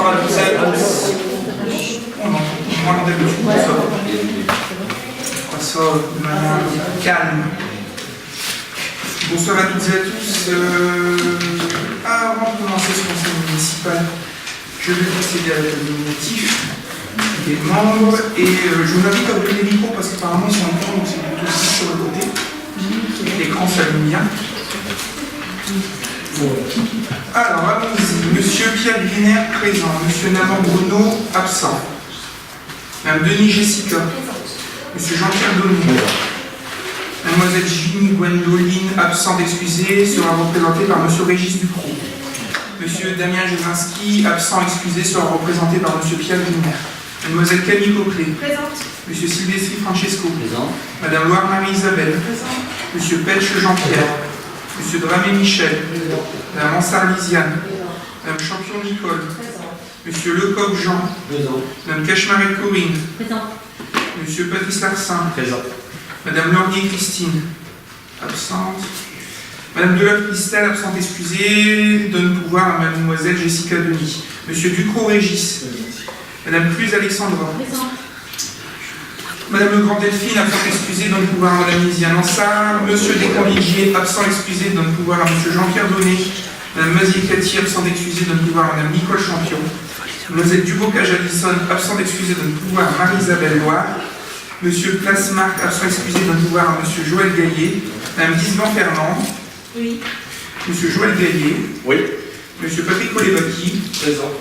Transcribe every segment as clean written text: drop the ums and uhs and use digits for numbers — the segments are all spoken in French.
Bonsoir à tous et à tous. On entend moins que d'habitude. On sort de manière calme. Bonsoir à toutes et à tous. Avant de commencer ce conseil municipal, je vais procéder à la nominatif des membres et je vous invite à ouvrir les micros parce qu'apparemment ils sont en temps, donc c'est plutôt aussi sur le côté. L'écran s'allume bien. Alors, allons-y. Monsieur Pierre Griner, présent. Monsieur Naman Bruno, absent. Madame Denis Jessica. Monsieur Jean-Pierre Donnet. Mademoiselle Ginny Gwendoline, absente excusée, sera représentée par Monsieur Régis Ducrot. Monsieur Damien Jezinski, absent excusé, sera représenté par Monsieur Pierre Griner. Mademoiselle Camille Coquelet. Présente. Monsieur Silvestri Francesco. Présent. Madame Loire-Marie-Isabelle. Présent. Monsieur Pelche Jean-Pierre. Monsieur Dramé Michel. Madame Ansar Lisiane. Madame Champion Nicole. Présent. Monsieur Lecoq Jean. Présent. Madame Cachemaret Corinne. Présent. Monsieur Patrice Larsin. Présent. Madame Laurier Christine. Absente. Madame Deleuve Christelle, absente excusée, donne pouvoir à Mademoiselle Jessica Denis. Monsieur Ducrot Régis. Madame Cluse Alexandra. Présent. Madame Le Grand Delphine, absent excusée, donne pouvoir à Madame Lisiane Ansar. Monsieur Descamps-Ligier, absent excusé, donne pouvoir à Monsieur Jean-Pierre Donnet. Madame Mazier-Cathy, absent excusée, donne pouvoir à Madame Nicole Champion. Mademoiselle Dubocage-Alison, absent excusé, donne pouvoir à Marie-Isabelle Loire. Monsieur Place-Marc, absent excusé, donne pouvoir à Monsieur Joël Gaillet. Madame Guisban-Fernand. Oui. Monsieur Joël Gaillet. Oui. Monsieur Patrick Colébaki. Présent.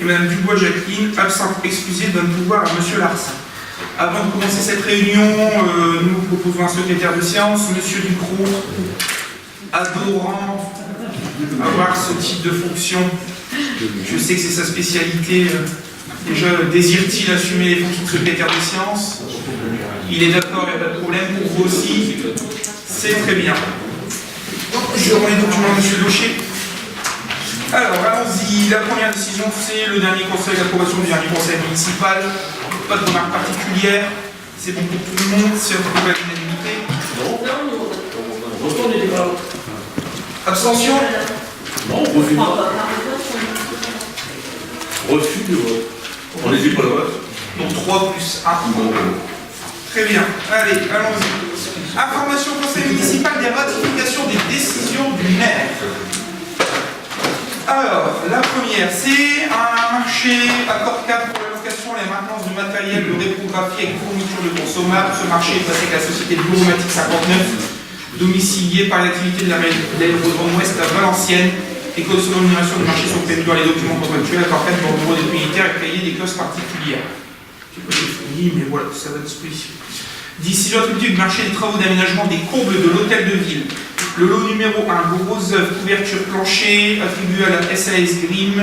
Et Madame Dubois-Jacqueline, absente excusée, donne pouvoir à Monsieur Larsin. Avant de commencer cette réunion, nous vous proposons un secrétaire de séance, Monsieur Ducrot, adorant avoir ce type de fonction. Je sais que c'est sa spécialité. Déjà, désire-t-il assumer les fonctions de secrétaire de séance? Il est d'accord, il n'y a pas de problème. Pour vous aussi, c'est très bien. Je rends les documents à Monsieur Locher. Alors, allons-y. La première décision, c'est le dernier conseil, l'approbation du dernier conseil municipal. Pas de remarques particulières. C'est bon pour tout le monde. C'est approuvé à l'unanimité. Abstention? Non, refus. Refus de vote. On les dit pas le vote. Donc 3 plus 1. Très bien. Allez, allons-y. Information au conseil municipal des ratifications des décisions du maire. Alors, la première, c'est un marché accord cadre pour la location et la maintenance de matériel de réprographie avec fourniture de consommables. Ce marché est passé avec la société Bureaumatique 59, domiciliée par l'activité de la l'aérodrome ouest à Valenciennes, et que selon l'énumération du marché sont prévus dans les documents contractuels, accord cadre pour le bureau des militaires et cahier des clauses particulières. Je n'ai pas défini, mais voilà, c'est à votre disposition. Décision attributive du marché des travaux d'aménagement des combles de l'hôtel de ville. Le lot numéro 1, gros œuvre, couverture plancher, attribué à la SAS Grim,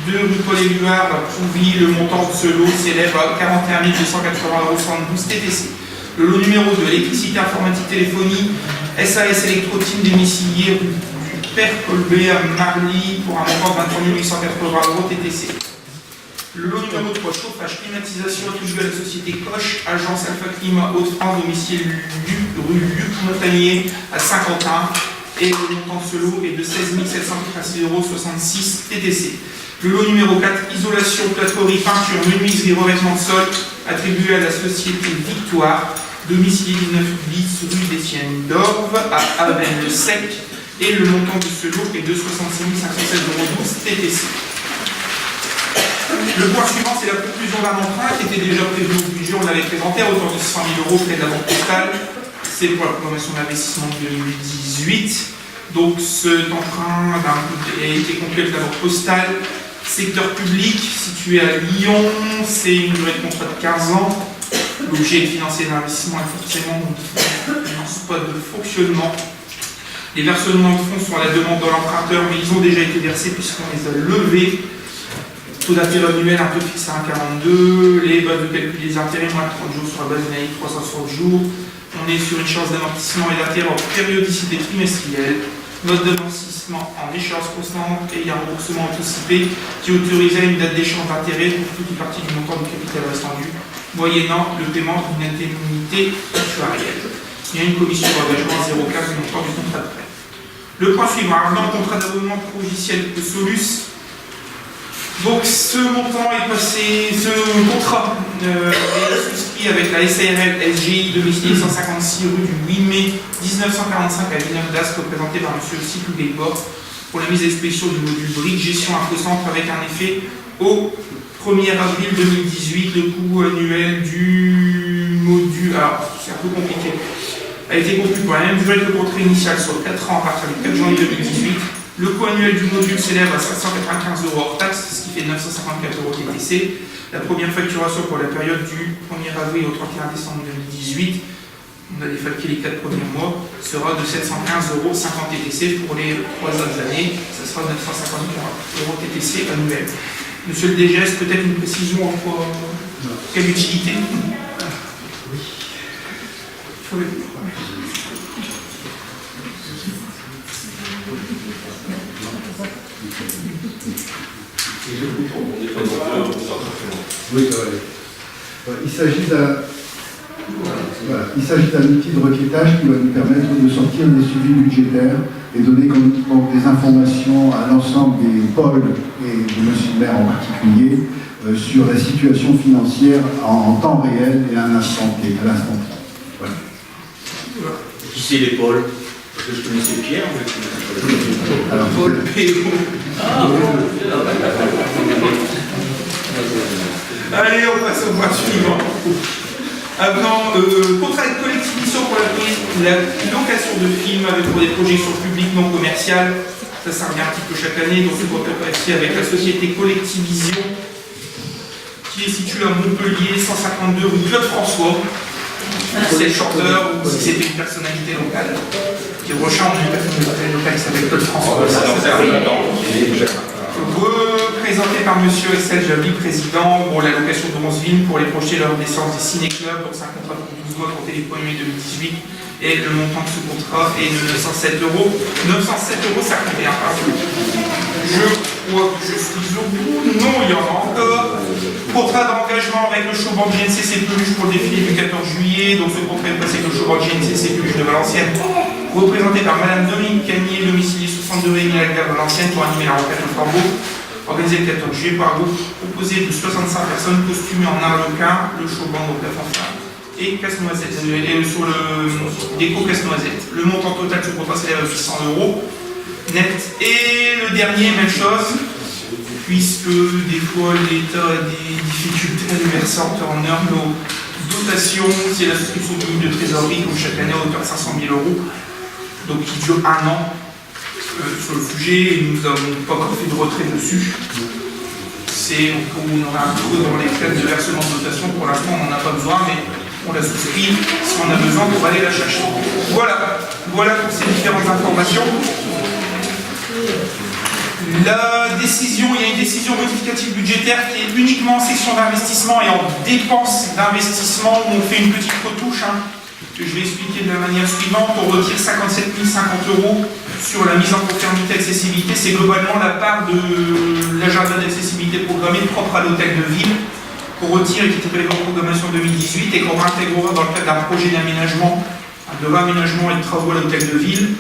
2 rue Paul-Éluard, à Prouvy. Le montant de ce lot s'élève à 41 280,72 € TTC. Le lot numéro 2, électricité, informatique, téléphonie, SAS Électro-Team domicilié rue du Père Colbert à Marly pour un montant de 23 880 € TTC. Le lot numéro 3, chauffage, climatisation, attribué à la société Coche, agence Alpha Climat Hauts-de-France, domicile rue Luc Montagnier à Saint-Quentin. Et le montant de ce lot est de 16 786,66 € TTC. Le lot numéro 4, isolation, plâtrerie, peinture, menuiserie, revêtement de sol, attribué à la société Victoire, domicile 19 bis rue d'Etienne d'Orve à Avesnes-le-Sec. Et le montant de ce lot est de 66 516,12 € TTC. Le point suivant, c'est la conclusion d'un emprunt qui était déjà prévu au budget, on l'avait présenté à hauteur de 100 000 € près de la Banque Postale. C'est pour la programmation d'investissement de 2018. Donc cet emprunt a été conclu avec la Banque Postale. Secteur public, situé à Lyon, c'est une durée de contrat de 15 ans. L'objet est de financer l'investissement et forcément un spot de fonctionnement. Les versements de fonds sont à la demande de l'emprunteur, mais ils ont déjà été versés puisqu'on les a levés. Taux d'intérêt annuel un peu fixé à 1,42. Les bases de calcul des intérêts, moins de 30 jours sur la base d'une année de 360 jours. On est sur une charge d'amortissement et d'intérêt en périodicité trimestrielle. Mode d'amortissement en échéance constante et il y a un remboursement anticipé qui autorisait une date d'échéance d'intérêt pour toute une partie du montant du capital restant dû, moyennant le paiement d'une indemnité actuarielle. Il y a une commission d'engagement à 0,15 du montant du contrat de prêt. Le point suivant, un contrat d'abonnement logiciel de Solus Donc ce montant est passé, ce contrat est souscrit avec la SARL SGI domiciliée 156 rue du 8 mai 1945 à Villeneuve d'Ascq, représenté par M. Cyclou Gaybord, pour la mise à expédition du module brique gestion infocentre avec un effet au 1er avril 2018. Le coût annuel du module, alors c'est un peu compliqué, a été conclu pour la même durée que le contrat initial, soit 4 ans à partir du 4 janvier 2018. Le coût annuel du module s'élève à 595 € hors taxe, ce qui fait 954 € TTC. La première facturation pour la période du 1er avril au 31 décembre 2018, on a défalqué les 4 premiers mois, sera de 715 € 50 TTC. Pour les 3 autres années, ce sera 950 € TTC annuel. Monsieur le DGS, peut-être une précision en quoi, quelle utilité? Oui. Oui, il s'agit d'un outil de requêtage qui va nous permettre de sortir des suivis budgétaires et donner donc des informations à l'ensemble des pôles et de M. le maire en particulier sur la situation financière en temps réel et à l'instant T. Voilà. Qui c'est les pôles? Parce que je connaissais Pierre, mais je connaissais pas. Alors, Paul P.O. Allez, on passe au point suivant. Avant, contrat de collectivité pour la location de films pour des projections publiques non commerciales. Ça revient un petit peu chaque année. Donc, le contrat passé avec la société Collectivision, qui est située à Montpellier, 152 rue Claude François. C'est le chanteur ou si c'était une personnalité locale. Qui rechante une personnalité locale qui s'appelle Claude François. Représenté par M. Estelle Jaby, président, pour la location de Bronzeville pour les projeter lors des séances des ciné-clubs. Donc c'est un contrat pour 12 mois compté les 1er mai 2018. Et le montant de ce contrat est de 907 €. 907 € 51, pardon. Je crois que je suis au bout. Non, il y en a encore. Contrat d'engagement avec le showband GNCC Peluche pour le défilé du 14 juillet. Donc ce contrat est passé avec le showband GNCC Peluche de Valenciennes, représenté par Mme Dominique Cagnier, domiciliée 62 rue Émile Algar de Valenciennes, pour animer la requête au flambeau, organisé le 14 juillet par un groupe composé de 65 personnes costumées en arlequin, le showband au plafond et casse-noisette, et sur le déco casse-noisette. Le montant total de ce contrat s'élève à 800 € net. Et le dernier, même chose, puisque des fois l'État a des difficultés à nous verser en temps en heure nos dotations, c'est la souscription de ligne de trésorerie, comme chaque année à hauteur de 500 000 €, donc qui dure 1 an sur le sujet, et nous n'avons pas encore fait de retrait dessus. C'est on aura un creux dans les frais de versement de dotation, pour l'instant on n'en a pas besoin, mais on la souscrit si on a besoin pour aller la chercher. Voilà pour ces différentes informations. La décision, il y a une décision modificative budgétaire qui est uniquement en section d'investissement et en dépenses d'investissement où on fait une petite retouche, que je vais expliquer de la manière suivante. On retire 57 050 € sur la mise en conformité accessibilité. C'est globalement la part de l'agenda d'accessibilité programmée propre à l'hôtel de ville qu'on retire et qui était prévu en programmation 2018 et qu'on réintégrera dans le cadre d'un projet d'aménagement, de réaménagement et de travaux à l'hôtel de ville,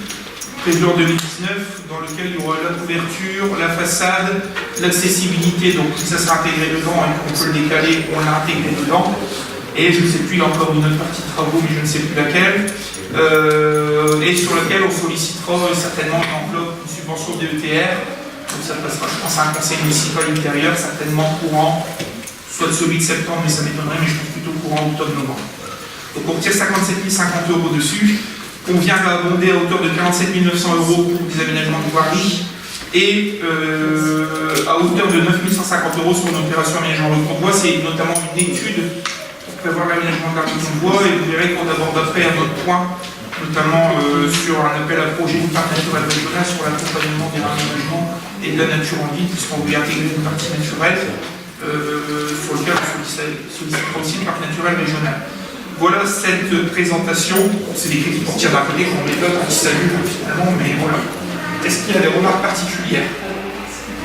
prévu en 2019, dans lequel il y aura la couverture, la façade, l'accessibilité, donc ça sera intégré dedans et qu'on peut le décaler, on l'a intégré dedans. Et je ne sais plus, il y a encore une autre partie de travaux, mais je ne sais plus laquelle, et sur laquelle on sollicitera certainement une enveloppe, une subvention DETR, donc ça passera, je pense, à un conseil municipal ultérieur, certainement courant, soit celui de septembre, mais ça m'étonnerait, mais je pense plutôt courant octobre-novembre. Donc on retire 57 050 € dessus. On vient abonder à hauteur de 47 900 € pour des aménagements de voirie et à hauteur de 9 150 € sur une opération aménagement de convoi. C'est notamment une étude pour prévoir l'aménagement de la convoi et vous verrez qu'on aborde après un autre point, notamment sur un appel à projet du parc naturel régional sur l'accompagnement des aménagements et de la nature en ville, puisqu'on veut intégrer une partie naturelle sur lequel on sollicitera aussi le parc naturel régional. Voilà cette présentation. C'est des critiques pour tirer d'un côté qu'on met d'autres qui saluent finalement, mais voilà. Est-ce qu'il y a des remarques particulières?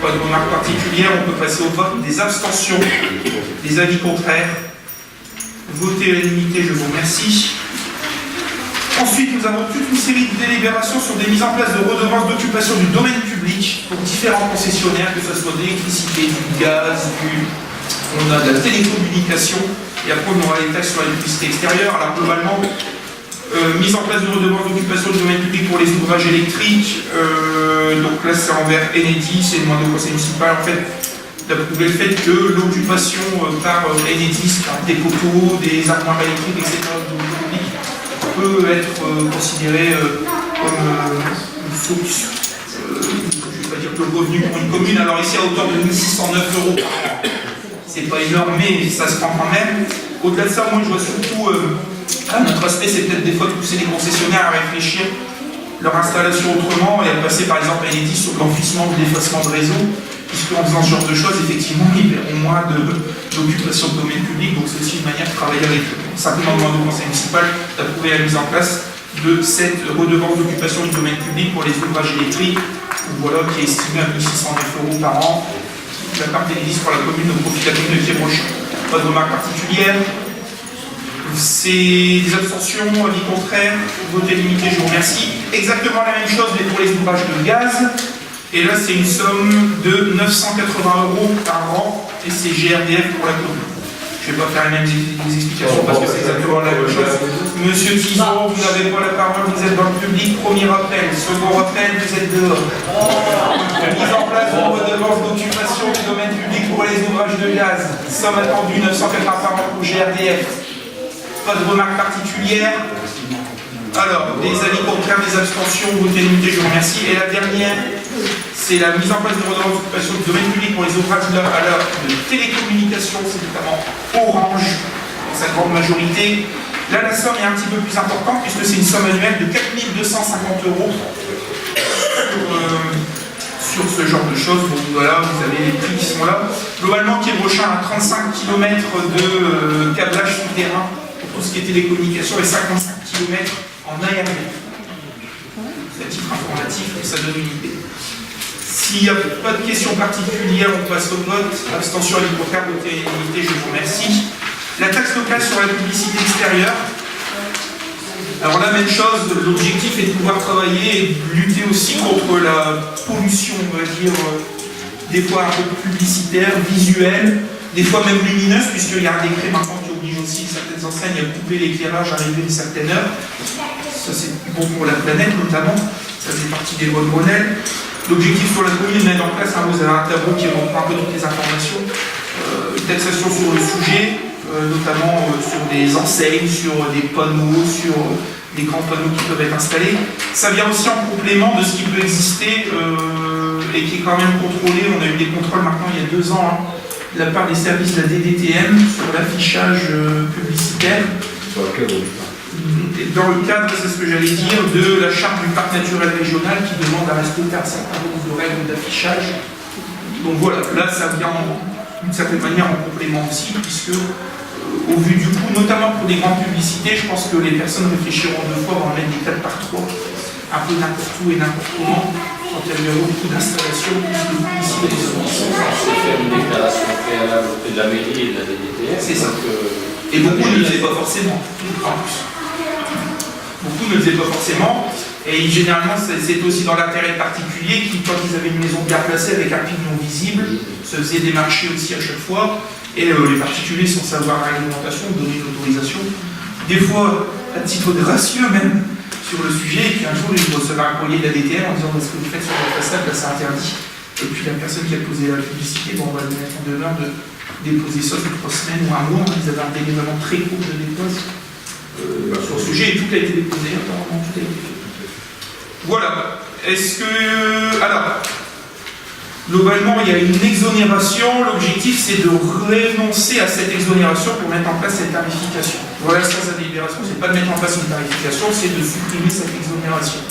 Pas de remarques particulières, on peut passer au vote. Des abstentions, des avis contraires. Votez à l'unanimité, je vous remercie. Ensuite, nous avons toute une série de délibérations sur des mises en place de redevances d'occupation du domaine public pour différents concessionnaires, que ce soit de l'électricité, du gaz, on a de la télécommunication, et après on aura les taxes sur l'électricité extérieure. Alors globalement, mise en place de redevances d'occupation du domaine public pour les ouvrages électriques, donc là c'est envers Enedis, c'est demandé au conseil municipal en fait d'approuver le fait que l'occupation par Enedis, par des poteaux, des armoires électriques, etc. du domaine public peut être considéré comme une source, je ne vais pas dire que le revenu pour une commune, alors ici à hauteur de 1609 € par an. C'est pas énorme, mais ça se prend quand même. Au-delà de ça, moi je vois surtout, notre aspect c'est peut-être des fois de pousser les concessionnaires à réfléchir leur installation autrement et à passer par exemple à Enedis sur l'enfouissement ou l'effacement de réseau, puisque en faisant ce genre de choses, effectivement, ils verront moins d'occupation de domaine public, donc c'est aussi une manière de travailler avec eux. Simplement demander au conseil municipal d'approuver la mise en place de cette redevance d'occupation du domaine public pour les ouvrages électriques, voilà, qui est estimée à 1609 € par an, la part d'Enedis pour la commune au profit de la commune de Pierre-Rochon. Pas de remarque particulière. C'est des abstentions, avis contraire, vote limité, je vous remercie. Exactement la même chose, mais pour les ouvrages de gaz. Et là, c'est une somme de 980 € par an, et c'est GRDF pour la commune. Je ne vais pas faire les mêmes explications parce que c'est exactement la même chose. Monsieur Tison, vous n'avez pas la parole, vous êtes dans le public. Premier rappel. Second rappel, vous êtes dehors. Mise en place de redevance d'occupation du domaine public pour les ouvrages de gaz. Somme attendue 980 par an pour GRDF. Pas de remarques particulières. Alors, des avis contraires, des abstentions, vote limité, je vous remercie. Et la dernière, c'est la mise en place de redevance d'occupation du domaine public pour les ouvrages à l'heure de télécommunication, c'est notamment Orange, dans sa grande majorité. Là, la somme est un petit peu plus importante, puisque c'est une somme annuelle de 4 250 € sur ce genre de choses. Donc voilà, vous avez les prix qui sont là. Globalement, Pierre-Rochon a 35 km de câblage souterrain pour tout ce qui est télécommunication et 55 km en aérien. C'est à titre informatif, ça donne une idée. S'il n'y a pas de questions particulières, on passe au vote. Abstention à l'hypothèque, vote limité, je vous remercie. La taxe locale sur la publicité extérieure. Alors la même chose, l'objectif est de pouvoir travailler et de lutter aussi contre la pollution, on va dire, des fois un peu publicitaire, visuelle, des fois même lumineuse, puisqu'il y a un décret maintenant qui oblige aussi certaines enseignes à couper l'éclairage arrivé à une certaine heure. Ça c'est bon pour la planète notamment, ça fait partie des lois de Grenelle. L'objectif sur la commune est de mettre en place, vous avez un tableau qui reprend un peu toutes les informations, une taxation sur le sujet, notamment sur des enseignes, sur des panneaux, sur des grands panneaux qui peuvent être installés. Ça vient aussi en complément de ce qui peut exister et qui est quand même contrôlé. On a eu des contrôles maintenant il y a 2 ans de la part des services de la DDTM sur l'affichage publicitaire. Dans le cadre, c'est ce que j'allais dire, de la charte du parc naturel régional qui demande à respecter un certain nombre de règles d'affichage. Donc voilà, là ça vient d'une certaine manière en complément aussi, puisque au vu du coût, notamment pour des grandes publicités, je pense que les personnes réfléchiront 2 fois avant de mettre des 4x3 un peu n'importe où et n'importe comment, quand il y a beaucoup d'installations, plus de publicité. C'est faire une déclaration préalable auprès de la mairie et de la DDTM. C'est ça. Et beaucoup ne le faisaient pas forcément, en plus. Beaucoup ne le faisaient pas forcément, et généralement c'est aussi dans l'intérêt particulier qui, quand ils avaient une maison bien placée avec un pignon visible, se faisaient des marchés aussi à chaque fois, et les particuliers sans savoir la réglementation, donner une autorisation, des fois à titre gracieux même, sur le sujet, et puis un jour ils recevaient un courrier de la DTR en disant ce que vous faites sur la façade, là c'est interdit. Et puis la personne qui a posé la publicité, bon, on va lui mettre en demeure de déposer ça sur 3 semaines ou un mois, ils avaient un délai vraiment très court de dépose sur le sujet, et tout a été déposé, apparemment tout a été fait. Voilà. Est-ce que... Alors, globalement, il y a une exonération. L'objectif, c'est de renoncer à cette exonération pour mettre en place cette tarification. Voilà, ça, sa délibération, c'est pas de mettre en place une tarification, c'est de supprimer cette exonération.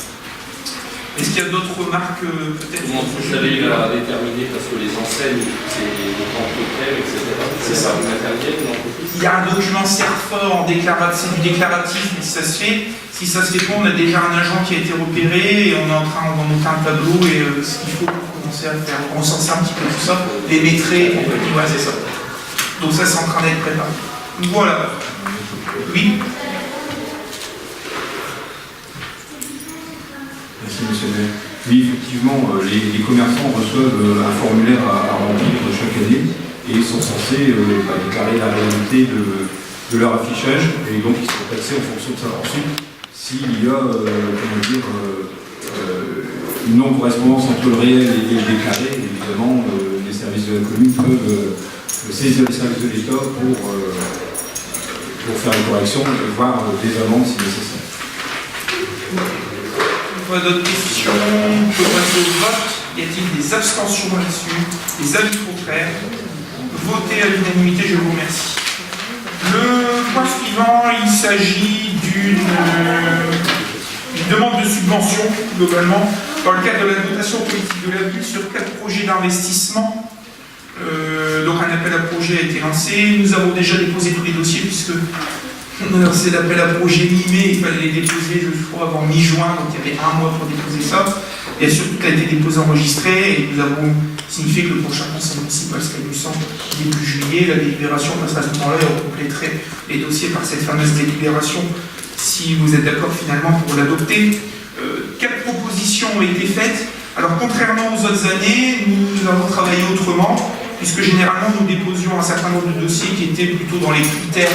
Est-ce qu'il y a d'autres remarques peut-être? Comment vous allez la déterminer parce que les enseignes, c'est le temps hôtel, etc. C'est ça. Il y a un document CERFOR en déclaratif, c'est du déclaratif, mais si ça se fait, on a déjà un agent qui a été repéré et on est en train de monter un tableau et ce qu'il faut pour commencer à faire, recenser un petit peu tout ça, les maîtrises, ouais, c'est ça. Donc ça, c'est en train d'être préparé. Voilà. Oui. Merci, monsieur le maire. Oui, effectivement, les commerçants reçoivent un formulaire à remplir chaque année et sont censés déclarer la réalité de leur affichage, et donc ils sont taxés en fonction de ça. Ensuite, s'il y a une non-correspondance entre le réel et le déclaré, évidemment, les services de la commune peuvent saisir les services de l'État pour faire une correction, voire des amendes si nécessaire. Pas d'autres questions? On peut passer au vote. Y a-t-il des abstentions là-dessus? Des avis contraires? Votez à l'unanimité, je vous remercie. Le point suivant, il s'agit d'une demande de subvention, globalement, dans le cadre de la dotation politique de la ville sur 4 projets d'investissement. Donc un appel à projet a été lancé. Nous avons déjà déposé tous les dossiers puisque c'est l'appel à projet mi-mai, il fallait les déposer, je crois, avant mi-juin, donc il y avait un mois pour déposer ça. Et surtout, tout a été déposé enregistré, et nous avons signifié que le prochain conseil municipal serait du centre début juillet. La délibération passera à ce moment-là et on compléterait les dossiers par cette fameuse délibération, si vous êtes d'accord finalement pour l'adopter. 4 propositions ont été faites. Alors, contrairement aux autres années, nous avons travaillé autrement, puisque généralement nous déposions un certain nombre de dossiers qui étaient plutôt dans les critères,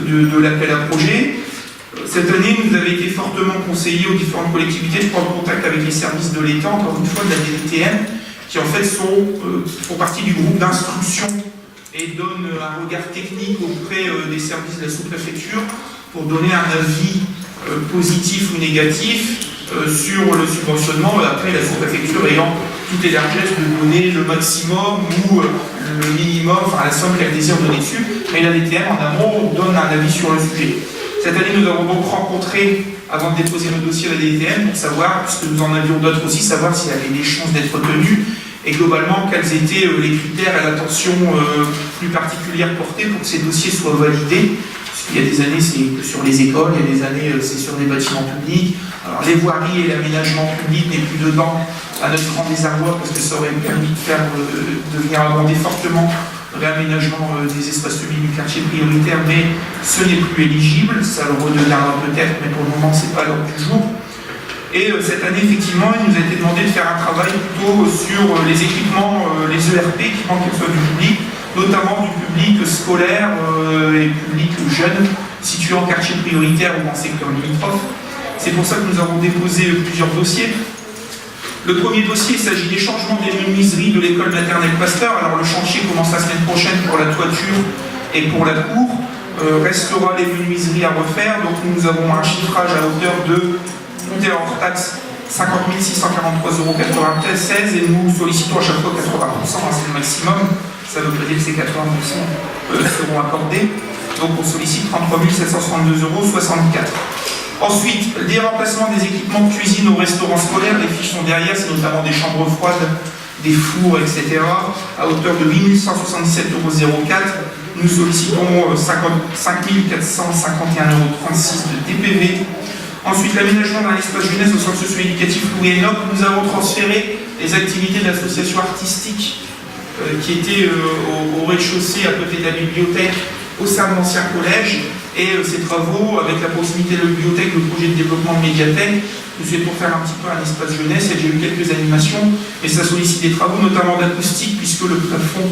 de l'appel à projet. Cette année, nous avons été fortement conseillés aux différentes collectivités de prendre contact avec les services de l'État, encore une fois de la DTM, qui en fait font partie du groupe d'instruction et donnent un regard technique auprès des services de la sous-préfecture pour donner un avis positif ou négatif sur le subventionnement, après la sous-préfecture ayant toute les largesses de donner le maximum ou le minimum, enfin la somme qu'elle désire donner dessus, mais la DTM en amont donne un avis sur le sujet. Cette année, nous avons donc rencontré, avant de déposer nos dossiers à la DTM, pour savoir, puisque nous en avions d'autres aussi, savoir s'il y avait des chances d'être tenues, et globalement, quels étaient les critères et l'attention plus particulière portée pour que ces dossiers soient validés. Il y a des années, c'est sur les écoles, il y a des années, c'est sur les bâtiments publics. Alors, les voiries et l'aménagement public n'est plus dedans, à notre grand désarroi, parce que ça aurait permis de venir abonder fortement le réaménagement des espaces publics du quartier prioritaire, mais ce n'est plus éligible, ça le redeviendra peut-être, mais pour le moment, c'est pas l'ordre du jour. Et cette année, effectivement, il nous a été demandé de faire un travail plutôt sur les équipements, les ERP qui manquent soit du public, notamment du public scolaire et public jeune situé en quartier prioritaire ou en secteur limitrophe. C'est pour ça que nous avons déposé plusieurs dossiers. Le premier dossier, il s'agit des changements des menuiseries de l'école maternelle Pasteur. Alors le chantier commence la semaine prochaine pour la toiture et pour la cour. Restera les menuiseries à refaire. Donc nous avons un chiffrage à hauteur de, compté hors taxe, 50 643,96 € et nous sollicitons à chaque fois 80%, c'est le maximum. Ça veut pas dire que ces 80% seront accordés. Donc on sollicite 33 762,64 €. Ensuite, des remplacements des équipements de cuisine au restaurant scolaire, les fiches sont derrière, c'est notamment des chambres froides, des fours, etc. à hauteur de 8 177,04 €. Nous sollicitons 5 451,36 € de DPV. Ensuite, l'aménagement d'un espace jeunesse au centre socio-éducatif Louis Enoch. Nous avons transféré les activités de l'association artistique qui était au rez-de-chaussée à côté de la bibliothèque au sein de l'ancien collège. Et ces travaux, avec la proximité de la bibliothèque, le projet de développement de médiathèque, c'est pour faire un petit peu un espace jeunesse. Il y a déjà eu quelques animations, mais ça sollicite des travaux, notamment d'acoustique, puisque le plafond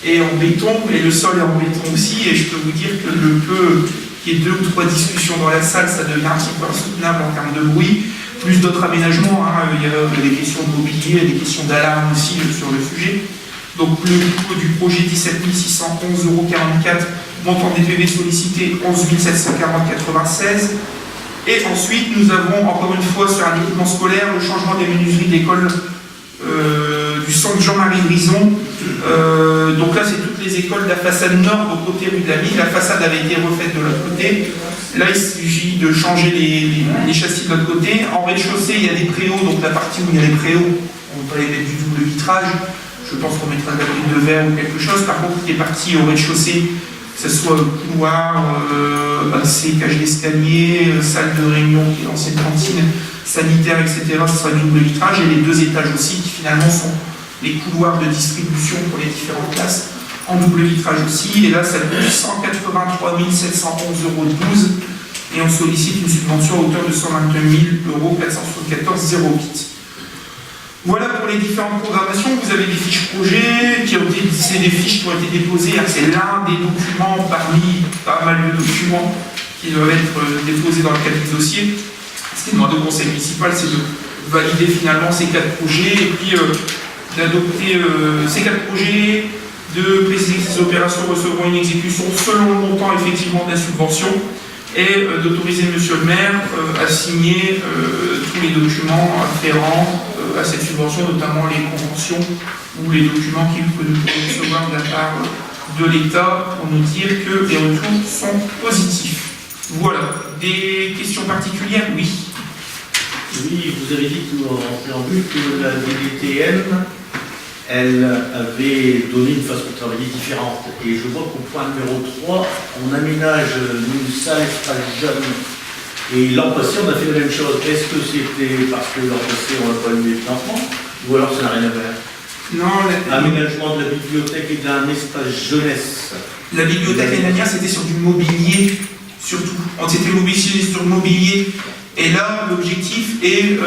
est en béton et le sol est en béton aussi. Et je peux vous dire que le peu qu'il y ait 2 ou 3 discussions dans la salle, ça devient un petit peu insoutenable en termes de bruit. Plus d'autres aménagements, il y a des questions de mobilier, des questions d'alarme aussi sur le sujet. Donc le coût du projet 17 611,44 €, montant des PV sollicité 11 740,96 €. Et ensuite, nous avons encore une fois sur un équipement scolaire le changement des menuiseries d'école du centre Jean-Marie Brison. Donc là, c'est toutes les écoles de la façade nord au côté rue de la Ville. La façade avait été refaite de l'autre côté. Là, il s'agit de changer les châssis de l'autre côté. En rez-de-chaussée, il y a des préaux, donc la partie où il y a les préaux, on va aller mettre du double vitrage. Je pense qu'on mettra de la brique de verre ou quelque chose. Par contre, les parties au rez-de-chaussée, que ce soit couloir, accès, cage d'escalier, salle de réunion, qui est l'ancienne cantine, sanitaire, etc., ce sera du double vitrage. Et les 2 étages aussi, qui finalement sont les couloirs de distribution pour les différentes classes, en double vitrage aussi. Et là, ça coûte 183 711,12 €. et on sollicite une subvention à hauteur de 122 474,08 €. Voilà pour les différentes programmations. Vous avez des fiches projets, c'est des fiches qui ont été déposées. C'est l'un des documents parmi pas mal de documents qui doivent être déposés dans le cadre du dossier. Ce qui est demandé au conseil municipal, c'est de valider finalement ces 4 projets et puis d'adopter ces 4 projets, de préciser que ces opérations recevront une exécution selon le montant effectivement de la subvention et d'autoriser monsieur le maire à signer tous les documents afférents à cette subvention, notamment les conventions ou les documents qu'il peut nous recevoir de la part de l'État pour nous dire que les retours sont positifs. Voilà. Des questions particulières? Oui. Oui, vous avez dit en préambule que la DDTM, elle avait donné une façon de travailler différente. Et je vois qu'au point numéro 3, on aménage une salle espace jeune. Et l'an passé, on a fait la même chose. Est-ce que c'était parce que l'an passé, on n'a pas eu les financements? Ou alors ça n'a rien à voir? Non, aménagement de la bibliothèque et d'un espace jeunesse. La bibliothèque l'année dernière, c'était sur du mobilier, surtout. On s'était mobilisé sur le mobilier. Et là, l'objectif est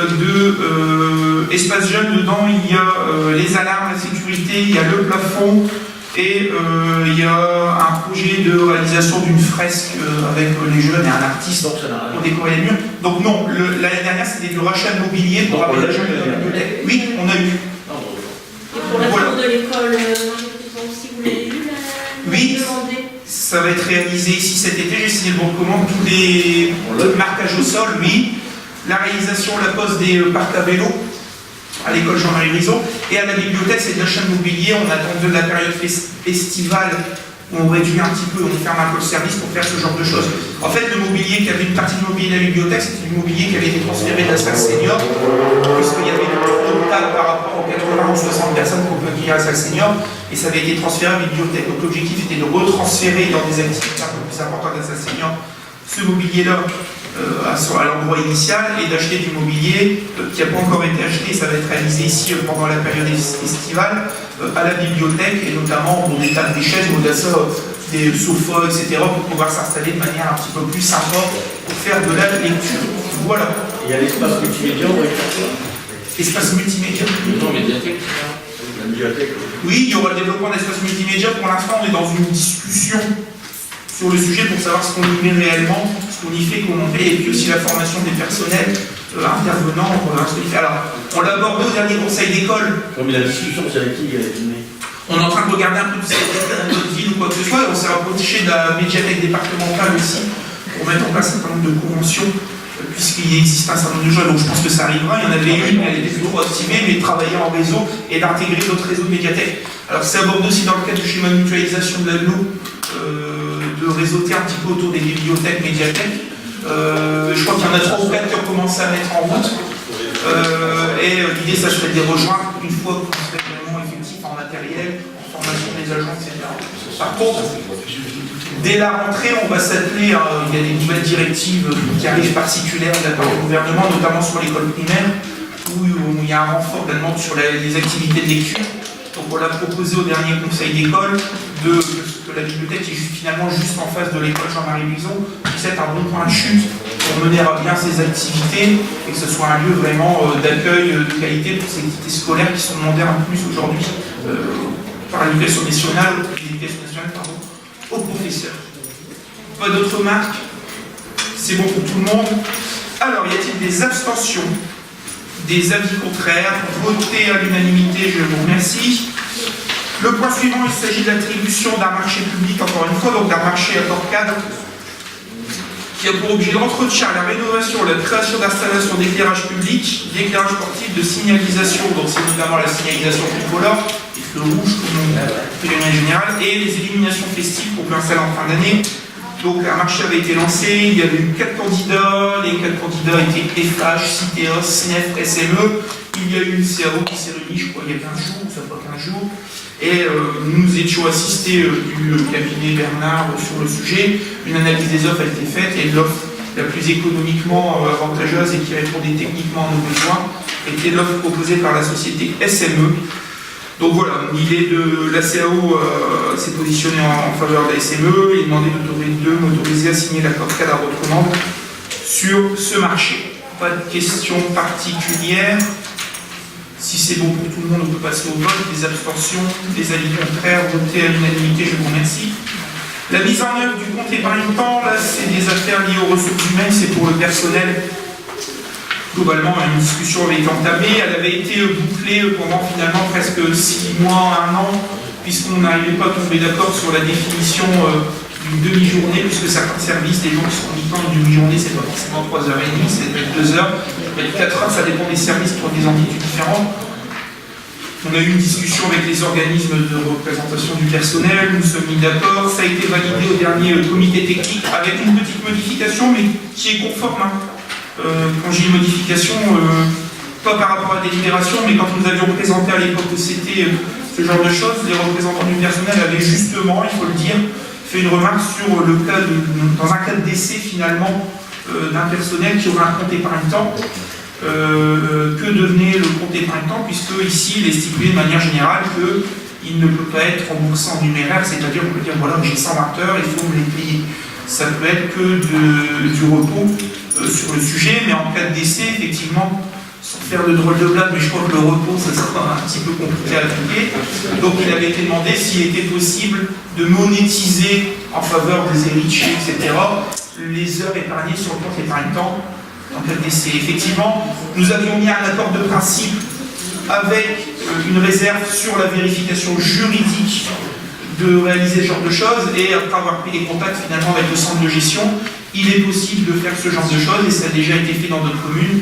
espace jeune, dedans, il y a les alarmes, la sécurité, il y a le plafond, et il y a un projet de réalisation d'une fresque avec les jeunes et un artiste pour décorer les murs. Donc non, l'année dernière, c'était du rachat de mobilier pour aménager la bibliothèque. Oui, on a eu. Et pour la tour de l'école, si vous l'avez vu, oui, ça va être réalisé ici cet été. J'ai signé le bon de commande, tous les marquages au sol, oui. La réalisation, la pose des parcs à vélo à l'école Jean-Marie Brison. Et à la bibliothèque, c'est de l'achat de mobilier. On attend de la période estivale où on réduit un petit peu, on ferme un peu le service pour faire ce genre de choses. En fait, le mobilier, qu'il y avait une partie du mobilier de la bibliothèque, c'était du mobilier qui avait été transféré de la salle senior, puisqu'il y avait une trop de table par rapport aux 80 ou 60 personnes qu'on peut accueillir à la salle senior, et ça avait été transféré à la bibliothèque. Donc l'objectif était de retransférer dans des activités un peu plus importantes à la salle senior ce mobilier-là à l'endroit initial et d'acheter du mobilier qui n'a pas encore été acheté. Ça va être réalisé ici pendant la période estivale à la bibliothèque et notamment des tables, des chaises, au-delà de ça, des sofas, etc. pour pouvoir s'installer de manière un petit peu plus sympa pour faire de la lecture. Voilà. Il y a l'espace multimédia, on va faire quoi? Espace multimédia. Non, médiathèque. La médiathèque. Oui, il y aura le développement d'espace multimédia. Pour l'instant, on est dans une discussion sur le sujet pour savoir ce qu'on y met réellement, ce qu'on y fait, comment on fait, et puis aussi la formation des personnels intervenants pour ce qu'on y fait. Alors, on l'a abordé au dernier conseil d'école. Mais la discussion, c'est avec qui? On est en train de regarder un peu si c'est dans notre ville ou quoi que ce soit, et on s'est rapproché de la médiathèque départementale aussi, pour mettre en place un certain nombre de conventions, puisqu'il existe un certain nombre de jeunes, donc je pense que ça arrivera. Il y en avait une, elle était plutôt activée, mais travailler en réseau et d'intégrer d'autres réseaux de médiathèques. Alors c'est abordé aussi dans le cadre du schéma de mutualisation de l'ANLO, de réseauter un petit peu autour des bibliothèques, médiathèques. Je crois qu'il y en a 3 ou 4 qui ont commencé à mettre en route. Et l'idée, ça serait de les rejoindre une fois que vous serez vraiment effectif en matériel, en formation des agents, etc. Par contre, dès la rentrée, on va s'atteler, il y a des nouvelles directives qui arrivent par circulaire de la part du gouvernement, notamment sur l'école primaire, où il y a un renfort de la demande sur les activités de lecture. Donc on l'a proposé au dernier conseil d'école que la bibliothèque qui est finalement juste en face de l'école Jean-Marie Brison puisse être un bon point de chute pour mener à bien ces activités et que ce soit un lieu vraiment d'accueil de qualité pour ces activités scolaires qui sont demandées un peu plus aujourd'hui par l'éducation nationale, aux professeurs. Pas d'autres remarques? C'est bon pour tout le monde? Alors, y a-t-il des abstentions? Des avis contraires? Voté à l'unanimité, je vous remercie. Le point suivant, il s'agit de l'attribution d'un marché public, encore une fois, donc d'un marché accord cadre, qui a pour objet l'entretien, la rénovation, la création d'installations d'éclairage public, d'éclairage sportif, de signalisation, donc c'est notamment la signalisation tricolore, les feux rouges, comme en général, et les illuminations festives qu'on peut installer en fin d'année. Donc un marché avait été lancé, il y avait eu 4 candidats, les 4 candidats étaient FH, Citéos, SNEF, SME, il y a eu une CAO qui s'est réunie, je crois, il y a 15 jours, ça fait 15 jours, et nous étions assistés du cabinet Bernard sur le sujet. Une analyse des offres a été faite et l'offre la plus économiquement avantageuse et qui répondait techniquement à nos besoins était l'offre proposée par la société SME. Donc voilà, l'idée de la CAO s'est positionnée en faveur de la SME et demandé de m'autoriser à signer l'accord cadre à votre commande sur ce marché. Pas de questions particulières. Si c'est bon pour tout le monde, on peut passer au vote. Des abstentions, des avis contraires, votés à l'unanimité, je vous remercie. La mise en œuvre du compte épargne-temps, là, c'est des affaires liées aux ressources humaines, c'est pour le personnel. Globalement, une discussion avait été entamée, elle avait été bouclée pendant finalement presque 6 mois, 1 an, puisqu'on n'arrivait pas à tomber d'accord sur la définition d'une demi-journée, puisque certains services, les gens qui sont mi-temps, une demi-journée, c'est pas forcément 3h30, c'est peut-être 2 heures, peut-être 4 heures, ça dépend des services pour des amplitudes différentes. On a eu une discussion avec les organismes de représentation du personnel, nous sommes mis d'accord, ça a été validé au dernier comité technique avec une petite modification, mais qui est conforme. Quand j'ai une modification, pas par rapport à la délibération, mais quand nous avions présenté à l'époque au CT ce genre de choses, les représentants du personnel avaient justement, il faut le dire, fait une remarque sur le cas dans un cas de décès finalement d'un personnel qui aurait un compte épargne-temps. Que devenait le compte épargne-temps, puisque ici il est stipulé de manière générale qu'il ne peut pas être remboursé en numéraire, c'est-à-dire qu'on peut dire voilà j'ai 120 heures, il faut me les payer. Ça peut être que du repos sur le sujet, mais en cas de décès, effectivement, sans faire de drôle de blague, mais je crois que le repos, ça sera un petit peu compliqué à appliquer. Donc il avait été demandé s'il était possible de monétiser en faveur des héritiers, etc., les heures épargnées sur le compte épargne-temps en cas de décès. Effectivement, nous avions mis un accord de principe avec une réserve sur la vérification juridique de réaliser ce genre de choses, et après avoir pris des contacts finalement avec le centre de gestion, il est possible de faire ce genre de choses, et ça a déjà été fait dans d'autres communes.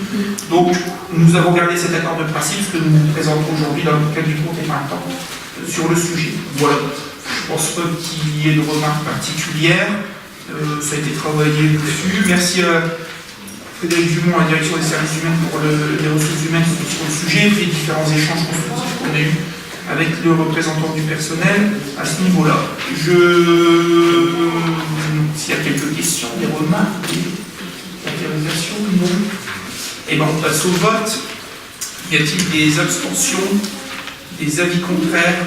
Donc nous avons gardé cet accord de principe, ce que nous vous présentons aujourd'hui dans le cadre du compte épargne-temps sur le sujet. Voilà, je pense pas qu'il y ait de remarques particulières, ça a été travaillé dessus. Merci à Frédéric Dumont, à la direction des services humains pour les ressources humaines sur le sujet, les différents échanges constructifs qu'on a eus avec le représentant du personnel à ce niveau-là. S'il y a quelques questions, des remarques, des interrogations, non. Et bien on passe au vote. Y a-t-il des abstentions, des avis contraires?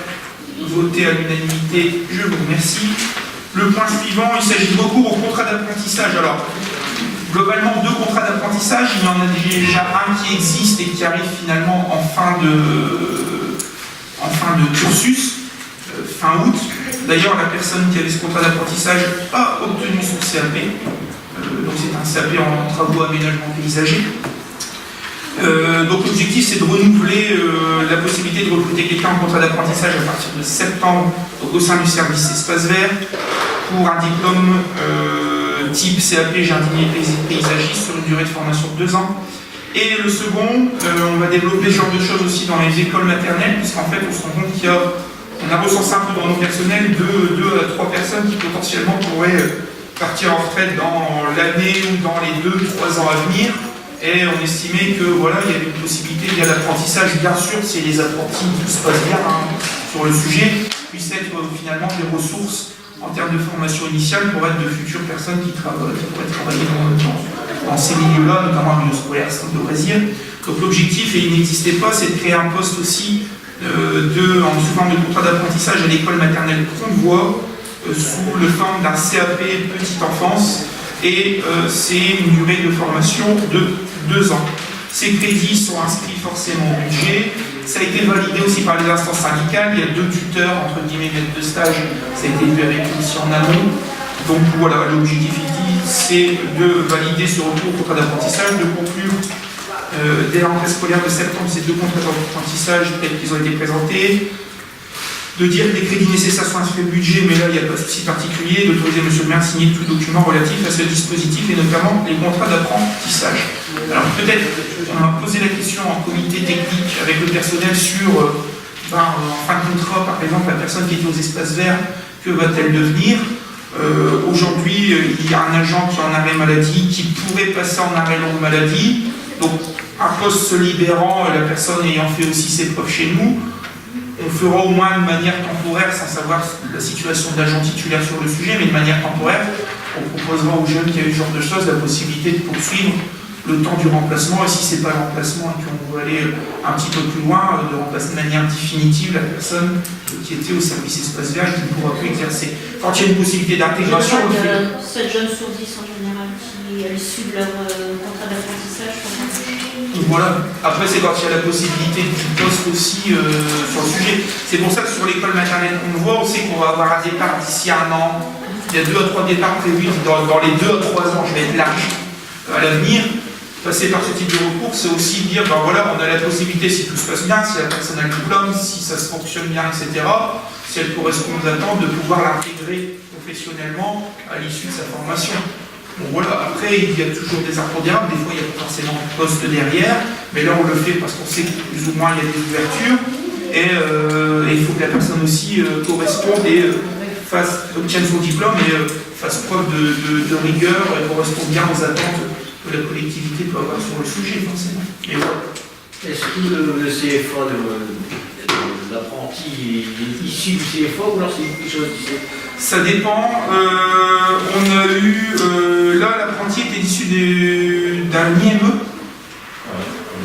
Votés à l'unanimité, je vous remercie. Le point suivant, il s'agit de recours au contrat d'apprentissage. Alors, globalement, 2 contrats d'apprentissage, il y en a déjà un qui existe et qui arrive finalement en fin de cursus, fin août. D'ailleurs, la personne qui avait ce contrat d'apprentissage a obtenu son CAP. Donc c'est un CAP en travaux aménagement paysager. Donc l'objectif, c'est de renouveler la possibilité de recruter quelqu'un en contrat d'apprentissage à partir de septembre au sein du service Espace Vert pour un diplôme type CAP jardinier paysagiste sur une durée de formation de 2 ans. Et le second, on va développer ce genre de choses aussi dans les écoles maternelles, puisqu'en fait on se rend compte qu'on a recensé un peu dans nos personnels 2 à 3 personnes qui potentiellement pourraient partir en retraite dans l'année ou dans les 2-3 ans à venir. Et on estimait que voilà, il y avait une possibilité, il y a l'apprentissage, bien sûr, si les apprentis, tout se passe bien sur le sujet, puissent être finalement des ressources en termes de formation initiale pour être de futures personnes qui pourraient travailler dans ces milieux-là, notamment en milieu scolaire, centre de loisirs. Donc l'objectif, et il n'existait pas, c'est de créer un poste aussi en sous forme de contrat d'apprentissage à l'école maternelle Convoi, sous le forme d'un CAP petite enfance, et c'est une durée de formation de 2 ans. Ces crédits sont inscrits forcément au budget. Ça a été validé aussi par les instances syndicales. Il y a 2 tuteurs, entre guillemets, maîtres de stage. Ça a été vérifié ici en amont. Donc voilà, l'objectif ici, c'est de valider ce recours au contrat d'apprentissage, de conclure dès la rentrée scolaire de septembre ces 2 contrats d'apprentissage tels qu'ils ont été présentés, de dire que les crédits nécessaires sont inscrits au budget, mais là il n'y a pas de souci particulier, d'autoriser M. le maire à signer tout document relatif à ce dispositif et notamment les contrats d'apprentissage. Alors peut-être, on a posé la question en comité technique avec le personnel sur, en fin de contrat, par exemple, la personne qui est aux espaces verts, que va-t-elle devenir? Aujourd'hui, il y a un agent qui est en arrêt maladie, qui pourrait passer en arrêt longue maladie, donc un poste se libérant, la personne ayant fait aussi ses preuves chez nous, on fera au moins de manière temporaire, sans savoir la situation d'agent titulaire sur le sujet, mais de manière temporaire, on proposera aux jeunes qui ont eu ce genre de choses la possibilité de poursuivre le temps du remplacement, et si c'est pas le remplacement et qu'on veut aller un petit peu plus loin, de remplacer de manière définitive la personne qui était au service espace vert et qui ne pourra plus exercer. Quand il y a une possibilité d'intégration, Il y a 7 jeunes sur 10 en général qui, à l'issue de leur contrat d'apprentissage, font un peu. voilà. Après, c'est quand il y a la possibilité du poste aussi sur le sujet. C'est pour ça que sur l'école maternelle qu'on voit, on sait qu'on va avoir un départ d'ici 1 an. Il y a 2 à 3 départs prévus dans les 2 à 3 ans, je vais être large à l'avenir. Passer par ce type de recours, c'est aussi dire, ben voilà, on a la possibilité, si tout se passe bien, si la personne a le diplôme, si ça se fonctionne bien, etc., si elle correspond aux attentes, de pouvoir l'intégrer professionnellement à l'issue de sa formation. Bon voilà, après, il y a toujours des impondérables, des fois il y a pas forcément de poste derrière, mais là on le fait parce qu'on sait que plus ou moins il y a des ouvertures, et il faut que la personne aussi corresponde et obtienne son diplôme et fasse preuve de rigueur et corresponde bien aux attentes que la collectivité peut avoir sur le sujet, forcément. Et voilà. Est-ce que le CFA de l'apprenti est issu du CFA ou alors c'est quelque chose du CFA? Ça dépend. On a eu... là, l'apprenti était issu d'un IME.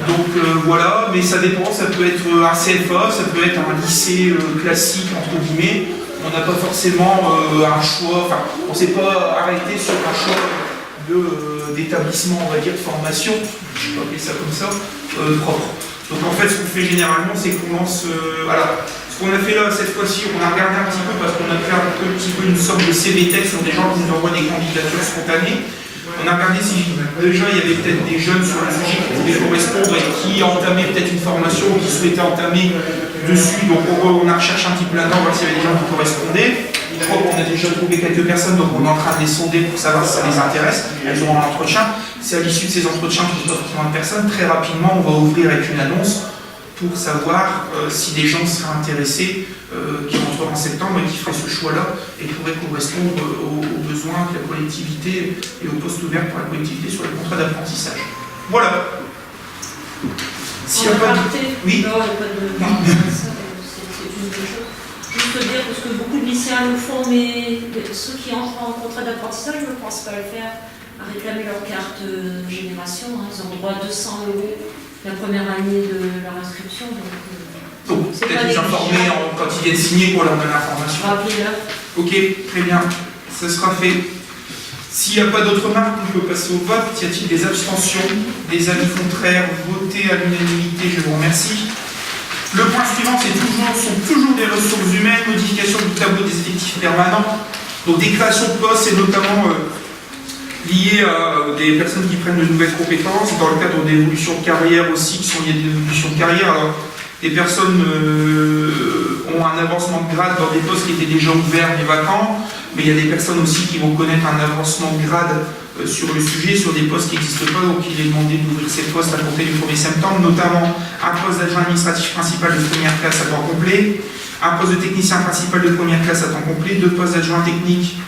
Donc voilà, mais ça dépend. Ça peut être un CFA, ça peut être un lycée classique, entre guillemets. On n'a pas forcément un choix, enfin, on ne s'est pas arrêté sur un choix d'établissement, on va dire, de formation, je vais appeler ça comme ça, propre. Donc en fait, ce qu'on fait généralement, c'est qu'on lance... alors, ce qu'on a fait là, cette fois-ci, on a regardé un petit peu, parce qu'on a fait un petit peu une sorte de CV test sur des gens qui nous envoient des candidatures spontanées. On a regardé si déjà il y avait peut-être des jeunes sur le sujet qui pouvaient correspondre et qui entamaient peut-être une formation ou qui souhaitaient entamer dessus. Donc on a recherché un petit peu là-dedans, voir s'il y avait des gens qui correspondaient. Je crois qu'on a déjà trouvé quelques personnes, donc on est en train de les sonder pour savoir si ça les intéresse. Elles ont un entretien. C'est à l'issue de ces entretiens qui sont forcément de personnes. Très rapidement, on va ouvrir avec une annonce pour savoir si des gens seraient intéressés, qui rentreraient en septembre et qui feraient ce choix-là et pourraient correspondre aux besoins de la collectivité et aux postes ouverts par la collectivité sur les contrats d'apprentissage. Voilà. S'il n'y a pas de... Oui. Non, il n'y a pas de... C'est une bonne chose. Juste dire, parce que beaucoup de lycéens le font, mais ceux qui entrent en contrat d'apprentissage ne pensent pas le faire, à réclamer leur carte génération. Hein. Ils ont droit à 200 € la première année de leur inscription. Donc, peut-être les informer quand ils viennent signer pour leur donner l'information. Rappelez-leur. Ok, très bien. Ça sera fait. S'il n'y a pas d'autres remarques, on peut passer au vote. Y a-t-il des abstentions, des avis contraires, votés à l'unanimité? Je vous remercie. Le point suivant, sont toujours des ressources humaines, modification du tableau des effectifs permanents, donc des créations de postes et notamment liées à des personnes qui prennent de nouvelles compétences, dans le cadre d'évolutions de carrière aussi, qui sont liées à des évolutions de carrière. Alors, des personnes ont un avancement de grade dans des postes qui étaient déjà ouverts mais vacants, mais il y a des personnes aussi qui vont connaître un avancement de grade sur le sujet, sur des postes qui n'existent pas, donc il est demandé d'ouvrir ces postes à compter du 1er septembre, notamment un poste d'adjoint administratif principal de première classe à temps complet, un poste de technicien principal de première classe à temps complet, 2 postes d'adjoint technique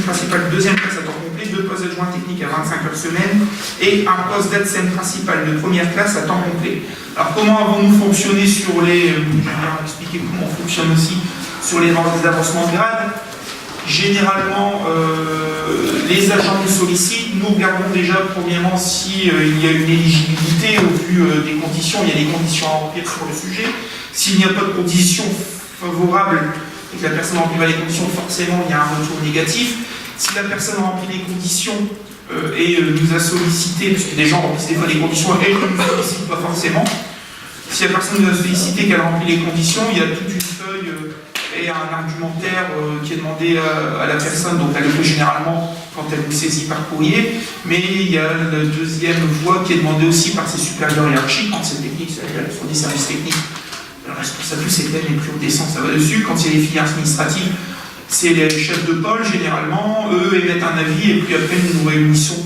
principal de deuxième classe à temps complet, 2 postes d'adjoint technique à 25 heures semaine et un poste d'ADSEM principal de première classe à temps complet. Alors comment avons-nous fonctionné sur les... je vais expliquer comment on fonctionne aussi sur les avancements de grade. Généralement, les agents nous sollicitent. Nous regardons déjà premièrement s'il y a une éligibilité au vu des conditions. Il y a des conditions à remplir sur le sujet. S'il n'y a pas de conditions favorables et que la personne remplit pas les conditions, forcément il y a un retour négatif. Si la personne remplit les conditions et nous a sollicité, parce que des gens remplissent des fois des conditions et ne nous sollicitent pas forcément, si la personne nous a sollicité qu'elle remplit les conditions, il y a toute une feuille et un argumentaire qui est demandé à la personne, donc elle le fait généralement quand elle nous saisit par courrier, mais il y a la deuxième voie qui est demandée aussi par ses supérieurs hiérarchiques, quand c'est technique, c'est-à-dire sur des services techniques. Le responsable, c'est les plus hauts descends, ça va dessus. Quand c'est les filières administratives, c'est les chefs de pôle généralement, eux émettent un avis et puis après nous réunissons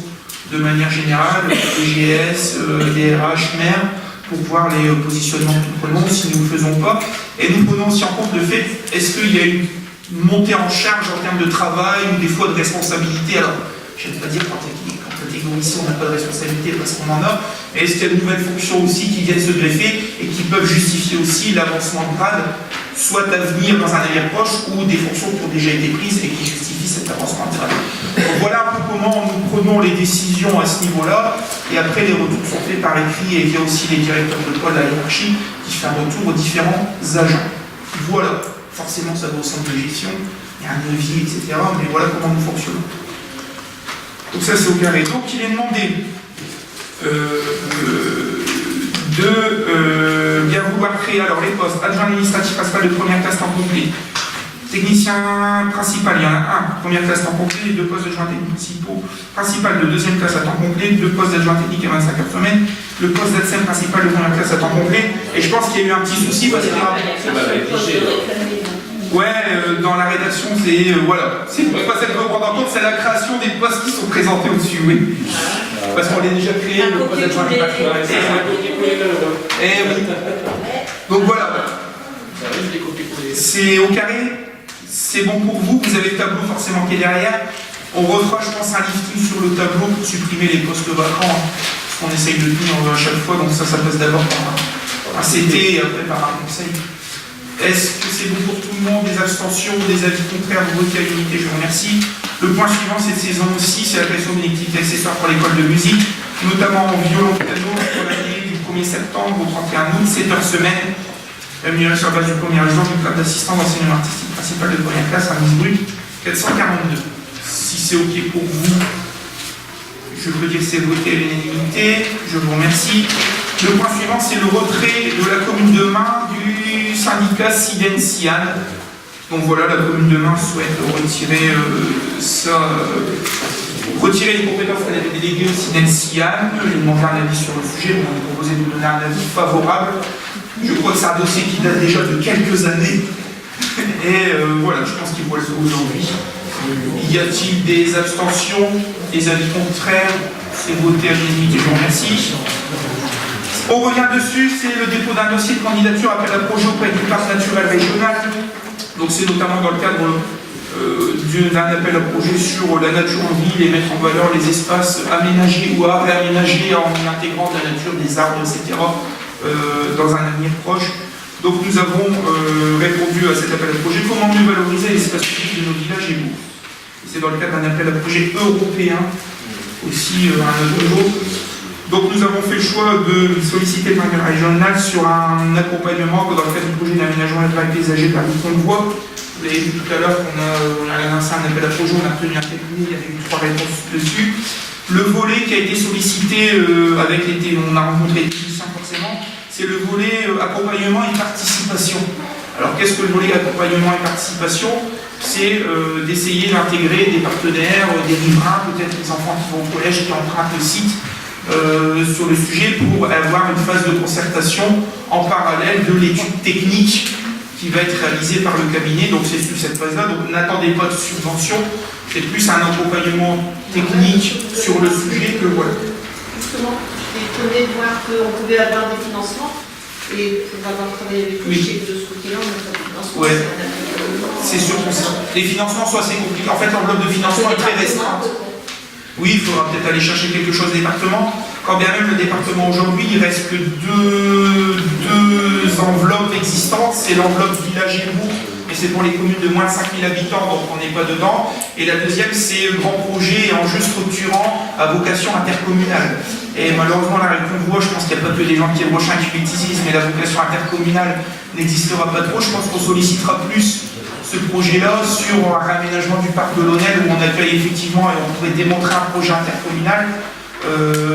de manière générale, EGS, DRH, maire, pour voir les positionnements que nous prenons, si nous ne le faisons pas. Et nous prenons aussi en compte le fait, est-ce qu'il y a une montée en charge en termes de travail ou des fois de responsabilité. Alors, je ne vais pas dire qu'en catégorie ici on n'a pas de responsabilité parce qu'on en a, mais est-ce qu'il y a de nouvelles fonctions aussi qui viennent se greffer et qui peuvent justifier aussi l'avancement de grade, soit à venir dans un avenir proche ou des fonctions qui ont déjà été prises et qui justifient cet avancement de grade. Donc voilà un peu comment nous prenons prenons les décisions à ce niveau-là, et après les retours sont faits par écrit, et il y a aussi les directeurs de pôle, la hiérarchie, qui fait un retour aux différents agents. Voilà, forcément ça va au centre de gestion, il y a un devis, etc., mais voilà comment nous fonctionnons. Donc ça c'est au carré. Donc il est demandé de bien vouloir créer alors les postes adjoint administratif principal de première classe temps complet, technicien principal, il y en a un, première classe temps complet, 2 postes d'adjoint technique principaux, principal de deuxième classe à temps complet, 2 postes d'adjoint technique à 25 heures semaine, le poste d'adjoint principal de première classe à temps complet, et je pense qu'il y a eu un petit souci parce que dans la rédaction, c'est voilà, c'est pas ça qu'il faut prendre en compte, c'est la création des postes qui sont présentés au-dessus, oui. Parce qu'on l'a déjà créé, le poste d'adjoint donc voilà. C'est au carré, c'est bon pour vous, vous avez le tableau forcément qui est derrière. On refera, je pense, un lifting sur le tableau pour supprimer les postes vacants, parce qu'on essaye de tenir à chaque fois, donc ça passe d'abord par un CT et après par un conseil. Est-ce que c'est bon pour tout le monde? Des abstentions, des avis contraires, vous votez à l'unité, je vous remercie. Le point suivant cette saison aussi, c'est la création d'une activité accessoire pour l'école de musique, notamment en violon piano pour l'année du 1er septembre au 31 août, 7 heures semaine, rémunérée sur la base du premier jour du club d'assistant d'enseignement artistique principal de première classe à Misbrut, 442. Si c'est OK pour vous, je peux dire que c'est voté à l'unanimité, je vous remercie. Le point suivant, c'est le retrait de la commune de Main du syndicat Siden-Sian. Donc voilà, la commune de Main souhaite retirer retirer les compétences qu'elle avait déléguées au Siden-Sian. J'ai demandé un avis sur le sujet, on m'a proposé de donner un avis favorable. Je crois que c'est un dossier qui date déjà de quelques années. Et voilà, je pense qu'il voit le jour aujourd'hui. Y a-t-il des abstentions, des avis contraires? C'est voté à l'unanimité, je vous remercie. On revient dessus, c'est le dépôt d'un dossier de candidature appel à projet auprès du parc naturel régional. Donc c'est notamment dans le cadre d'un appel à projet sur la nature en ville et mettre en valeur les espaces aménagés ou à réaménager en intégrant de la nature, des arbres, etc. Dans un avenir proche. Donc nous avons répondu à cet appel à projet. Comment mieux valoriser l'espace public de nos villages et bourgs? C'est dans le cadre d'un appel à projet européen, aussi un autre jour. Donc nous avons fait le choix de solliciter le parc régional sur un accompagnement dans le cadre du projet d'aménagement naturel paysager par le convoi. Vous l'avez vu tout à l'heure qu'on a lancé un appel à projet, on a obtenu un cabinet, il y avait eu 3 réponses dessus. Le volet qui a été sollicité avec l'été, on a rencontré les techniciens forcément, c'est le volet accompagnement et participation. Alors qu'est-ce que le volet accompagnement et participation? C'est d'essayer d'intégrer des partenaires, des riverains, peut-être des enfants qui vont au collège, qui empruntent le site sur le sujet pour avoir une phase de concertation en parallèle de l'étude technique qui va être réalisée par le cabinet. Donc c'est sur cette phase-là, donc n'attendez pas de subvention, c'est plus un accompagnement technique sur le sujet que voilà. Justement, j'étais étonnée de voir qu'on pouvait avoir des financements et pour avoir travaillé avec lui, je sais que de ce côté-là, on n'a pas de financement. Ouais. C'est surtout ça. Les financements sont assez compliqués. En fait, l'enveloppe de financement est très restreinte. Oui, il faudra peut-être aller chercher quelque chose au département. Quand bien même le département aujourd'hui, il reste que deux enveloppes existantes. C'est l'enveloppe village et bourg, et c'est pour les communes de moins de 5000 habitants, donc on n'est pas dedans. Et la deuxième, c'est le grand projet et enjeu structurant à vocation intercommunale. Et malheureusement, la Convoi, je pense qu'il n'y a pas que des gens qui Brochin qui l'utilisent, mais la vocation intercommunale n'existera pas trop. Je pense qu'on sollicitera plus ce projet-là sur un réaménagement du parc de l'Aunel où on accueille effectivement et on pourrait démontrer un projet intercommunal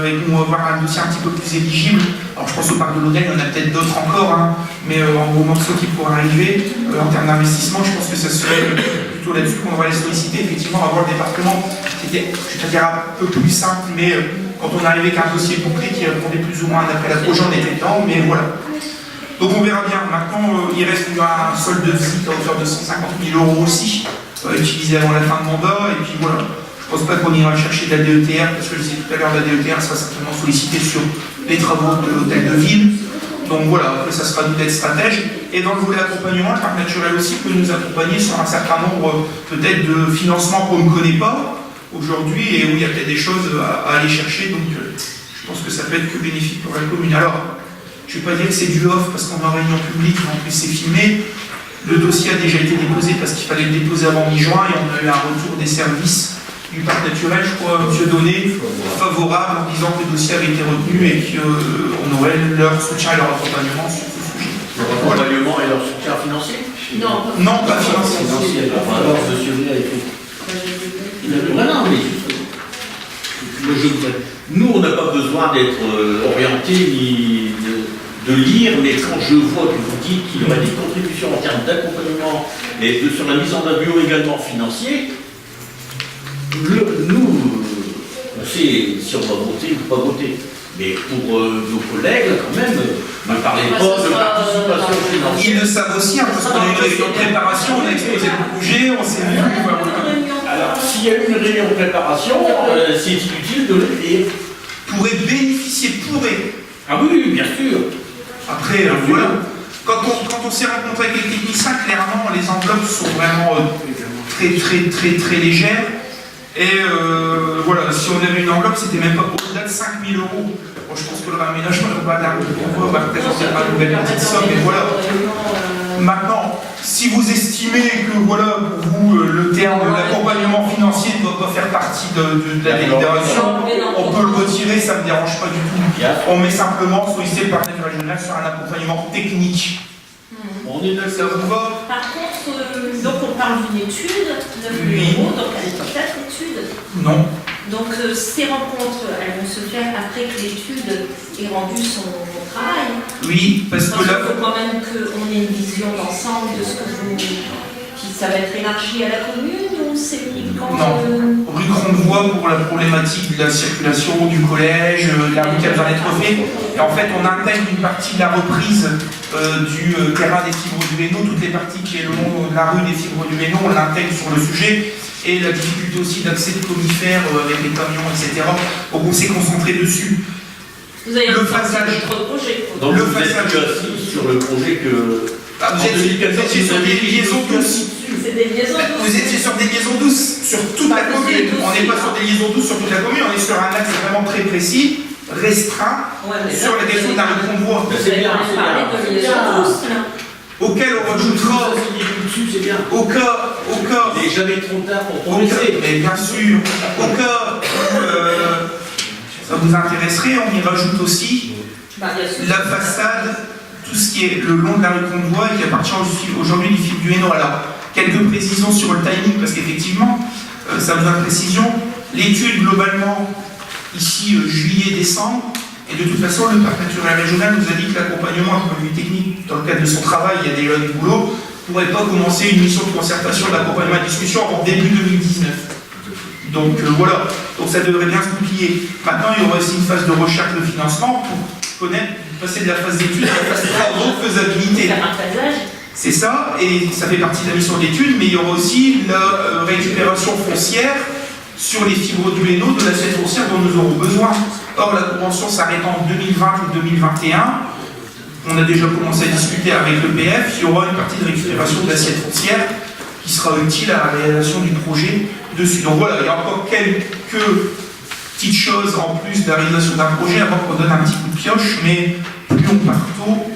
et qu'on va avoir un dossier un petit peu plus éligible. Alors je pense au parc de l'Aunel, il y en a peut-être d'autres encore, hein, mais en gros morceaux qui pourraient arriver en termes d'investissement, je pense que ça serait plutôt là-dessus qu'on va les solliciter, effectivement avoir le département qui était, je vais dire, un peu plus simple, mais quand on arrivait avec un dossier bouclé qui répondait plus ou moins à un appel à projet, on était dedans, mais voilà. Donc on verra bien. Maintenant, il reste un solde de visite à hauteur de 150 000 € aussi, utilisé avant la fin de mandat. Et puis voilà, je ne pense pas qu'on ira chercher de la DETR, parce que je disais tout à l'heure, la DETR sera certainement sollicitée sur les travaux de l'hôtel de ville. Donc voilà, après ça sera nous d'être stratège. Et dans le volet accompagnement, le parc naturel aussi peut nous accompagner sur un certain nombre peut-être de financements qu'on ne connaît pas aujourd'hui et où il y a peut-être des choses à aller chercher. Donc je pense que ça peut être que bénéfique pour la commune. Alors, je ne vais pas dire que c'est du off parce qu'on est en réunion publique, en plus c'est filmé. Le dossier a déjà été déposé parce qu'il fallait le déposer avant mi-juin et on a eu un retour des services du parc naturel, je crois, M. Donné, favorable en disant que le dossier avait été retenu et qu'on aurait leur soutien et leur accompagnement sur ce sujet. Leur accompagnement et leur soutien financier? Non, pas financier. Alors, monsieur Léa, il faut. Voilà, mais nous, on n'a pas besoin d'être orientés ni de lire, mais quand je vois que vous dites qu'il y aurait des contributions en termes d'accompagnement et sur la mise en œuvre également financier, nous, on sait si on va voter ou pas voter. Mais pour nos collègues, quand même, ne parlez pas de participation financière. Ils le savent aussi, hein, parce qu'on a eu une réunion de préparation, on a exposé le projet, on s'est vu. Alors, s'il y a eu une réunion de préparation, c'est inutile de le dire. Pourrait bénéficier, Ah oui, bien sûr. Après, voilà. Quand on s'est rencontré avec les techniciens, clairement, les enveloppes sont vraiment très légères. Et voilà, si on avait une enveloppe, c'était même pas au-delà de 5 000 €. Bon, je pense que le réaménagement va représenter pas une nouvelle petite somme, mais voilà. Maintenant, si vous estimez que voilà, pour vous, le terme de l'accompagnement financier ne doit pas faire partie de la délibération, on peut le retirer, ça ne me dérange pas du tout. On met simplement solliciter le partenaire régional sur un accompagnement technique. On est d'accord. Ça vous va? Par contre, donc on parle d'une étude, 9 000 €, donc elle est peut-être étude. Non. Donc ces rencontres, elles vont se faire après que l'étude ait rendu son travail. Oui, parce que Il là, faut quand même qu'on ait une vision d'ensemble de ce que vous... Ça va être élargi à la commune ou c'est uniquement... Non. Rue Crondevoie pour la problématique de la circulation du collège, la rue qui a besoin d'être faite. Et en fait, on intègre une partie de la reprise du terrain des fibres du Hainaut, toutes les parties qui est le long de la rue des fibres du Hainaut, on l'intègre sur le sujet. Et la difficulté aussi d'accès de conifères avec les camions, etc. Donc on s'est concentré dessus. Vous avez le phasage. votre projet. Donc Le vous êtes phasage. assis sur le projet que... Vous étiez sur des liaisons douces. C'est des liaisons douces. Vous étiez sur des liaisons douces sur toute la commune. On n'est pas sur des liaisons douces sur toute la commune, on est sur un axe vraiment très précis, restreint, sur la question d'un convoi. C'est bien, c'est parler de liaisons douces, là. Auquel on rajoutera, c'est bien. au cas, Il n'est jamais trop tard pour au cas, progresser. mais bien sûr, au cas où ça vous intéresserait, on y rajoute aussi la façade, tout ce qui est le long de la rue Crondevoie et qui appartient aujourd'hui du fil du Hainaut. Alors, quelques précisions sur le timing, parce qu'effectivement, ça a besoin de précision. L'étude, globalement, ici, juillet-décembre, et de toute façon, le parc naturel régional nous a dit que l'accompagnement, d'un point de vue technique, dans le cadre de son travail, il y a déjà du boulot, ne pourrait pas commencer une mission de concertation d'accompagnement et de discussion avant début 2019. Donc voilà, donc ça devrait bien se goupiller. Maintenant, il y aura aussi une phase de recherche de financement pour connaître, passer de la phase d'étude à la phase de travaux, faisabilité. Faire un phasage. C'est ça, et ça fait partie de la mission d'étude, mais il y aura aussi la récupération foncière sur les fibres du Hainaut de l'assiette foncière dont nous aurons besoin. Or, la convention s'arrêtant en 2020 ou 2021, on a déjà commencé à discuter avec l'EPF, il y aura une partie de récupération de l'assiette foncière qui sera utile à la réalisation du projet dessus. Donc voilà, il y a encore quelques petites choses en plus de la réalisation d'un projet avant qu'on donne un petit coup de pioche, mais plus on part tôt,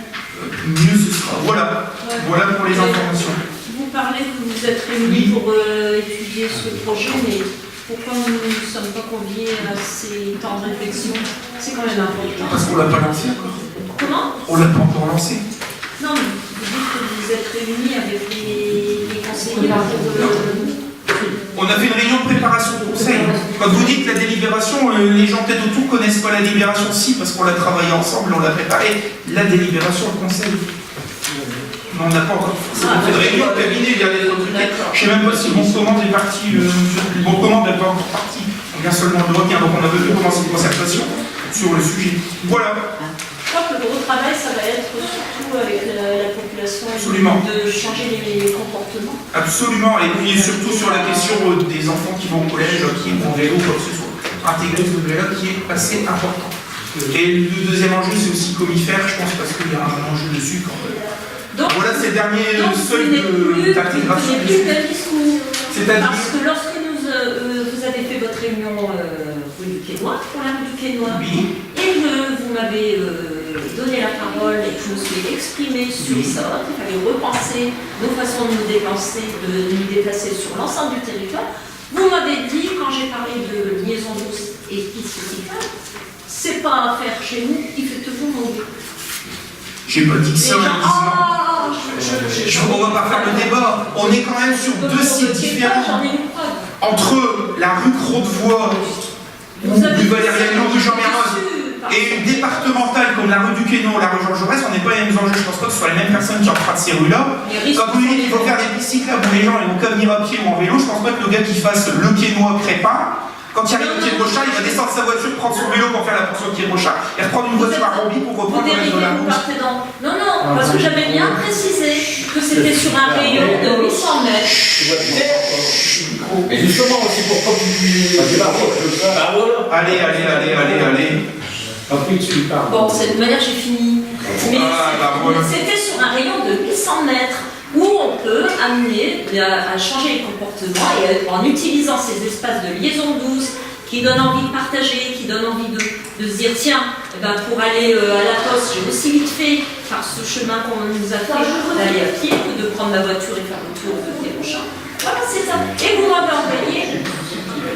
mieux ce sera. Voilà, voilà pour les informations. Vous parlez que vous êtes réunis pour étudier ce projet, mais pourquoi nous ne sommes pas conviés à ces temps de réflexion? C'est quand même important. Parce qu'on ne l'a pas lancé encore. Comment? On ne l'a pas encore lancé. Non, mais vous dites que vous êtes réunis avec les conseillers pour... On a fait une réunion de préparation de conseil. Quand vous dites la délibération, les gens peut-être autour ne connaissent pas la délibération, si, parce qu'on l'a travaillé ensemble, on l'a préparé. La délibération au conseil. Mais on n'a pas encore fait de réunion de cabinet, il y a des trucs. Je ne sais même pas si le bon de commande est parti, le bon de commande n'est pas encore parti. On vient seulement de revenir, donc on a besoin de commencer une concertation sur le sujet. Voilà. Je crois que le gros travail, ça va être surtout avec la population. Absolument. De changer les comportements. Absolument, et puis surtout sur la question des enfants qui vont au collège, qui vont en vélo, quoi que ce soit. Intégrer ce vélo qui est assez important. Et le deuxième enjeu, c'est aussi comifère, je pense, parce qu'il y a un enjeu dessus quand même. Donc, voilà ces derniers seuils d'intégration. C'est-à-dire parce que lorsque vous avez fait votre réunion rue du Quénois, pour la rue du Quénois, oui. Et que vous m'avez donné la parole et que je me suis exprimée sur ça, qu'il fallait repenser nos façons de nous déplacer sur l'ensemble du territoire, vous m'avez dit qu'en quand j'ai parlé de liaison douce et piste cyclable, c'est pas à faire chez nous, il fait tout le monde. J'ai pas dit que ça, Les gens, on va pas faire le débat. On est quand même sur deux sites différents. J'en ai une preuve. Entre la rue Croix-de-Voie, Vous avez rue Valériano, rue Jean Mermoz, dessus, et une départementale comme la rue du Quénon, la rue Georges Jaurès, on n'est pas les mêmes enjeux. Je pense pas que ce soit les mêmes personnes qui empruntent ces rues-là. Quand vous dites qu'il faut faire des pistes cyclables où les gens ils vont comme venir à pied ou en vélo, je pense pas que le gars qui fasse le Quénois Crépin, quand il arrive au Quai de Rochat, il va descendre sa voiture, prendre son vélo pour faire la portion au Quai de Rochat et reprendre une voiture à Romby pour reprendre le reste de la route. Non, non, parce que j'avais bien précisé que c'était sur un rayon de 800 mètres. Et justement, c'est pour pas que vous puissiez. Ah voilà. Allez. Après, tu parles. Bon, de cette manière, j'ai fini. Mais voilà. c'était sur un rayon de 800 mètres où on peut amener à changer les comportements et en utilisant ces espaces de liaison douce qui donnent envie de partager, qui donnent envie de se dire tiens, pour aller à la poste, j'ai aussi vite fait par ce chemin qu'on nous a fait d'aller à pied que de prendre ma voiture et faire le tour de Téronchin. Voilà, c'est ça. Et vous m'avez envoyé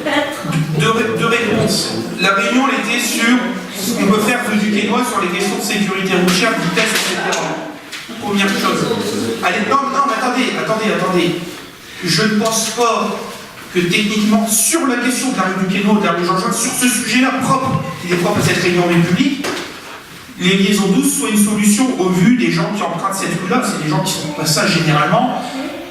peut-être. Deux réponses. La réunion elle était sur ce qu'on peut faire rue du Quénois sur les questions de sécurité routière, vitesse, etc. Première chose. Allez, non, mais attendez. Je ne pense pas que techniquement, sur la question de la rue du Quénois, de la rue Jean Jaurès, sur ce sujet-là qui est propre à cette réunion république, les liaisons douces soient une solution au vu des gens qui empruntent cette rue-là. C'est des gens qui sont de passage généralement.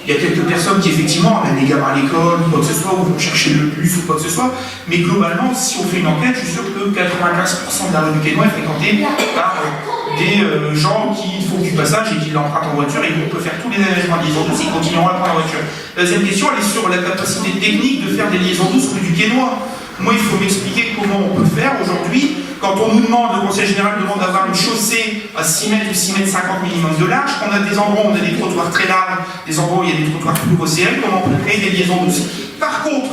Il y a quelques personnes qui effectivement amènent les gamins à l'école, ou quoi que ce soit, ou vont chercher le bus, ou quoi que ce soit. Mais globalement, si on fait une enquête, je suis sûr que 95% de la rue du Quénois est fréquentée par des gens qui font du passage et qui l'empruntent en voiture, et on peut faire tous les aménagements de liaison douce, ils continueront à le prendre en voiture. La deuxième question, elle est sur la capacité technique de faire des liaisons douces rue du Quénois. Moi, il faut m'expliquer comment on peut faire aujourd'hui. Quand on nous demande, le Conseil général demande d'avoir une chaussée à 6 mètres ou 6 mètres 50 minimum de large, qu'on a des endroits où on a des trottoirs très larges, des endroits où il y a des trottoirs plus resserrés, comment on peut créer des liaisons douces. Par contre,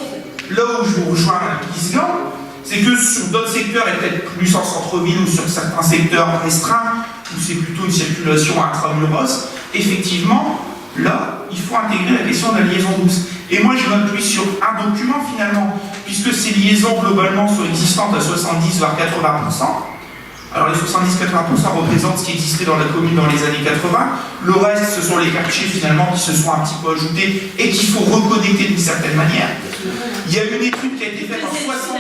là où je vous rejoins Isgan, c'est que sur d'autres secteurs, et peut-être plus en centre-ville ou sur certains secteurs restreints, où c'est plutôt une circulation intramuros, effectivement, là, il faut intégrer la question de la liaison douce. Et moi, je m'appuie sur un document finalement, puisque ces liaisons globalement sont existantes à 70 voire 80%. Alors les 70-80% représentent ce qui existait dans la commune dans les années 80. Le reste, ce sont les quartiers finalement qui se sont un petit peu ajoutés et qu'il faut reconnecter d'une certaine manière. Il y a une étude qui a été faite en 60.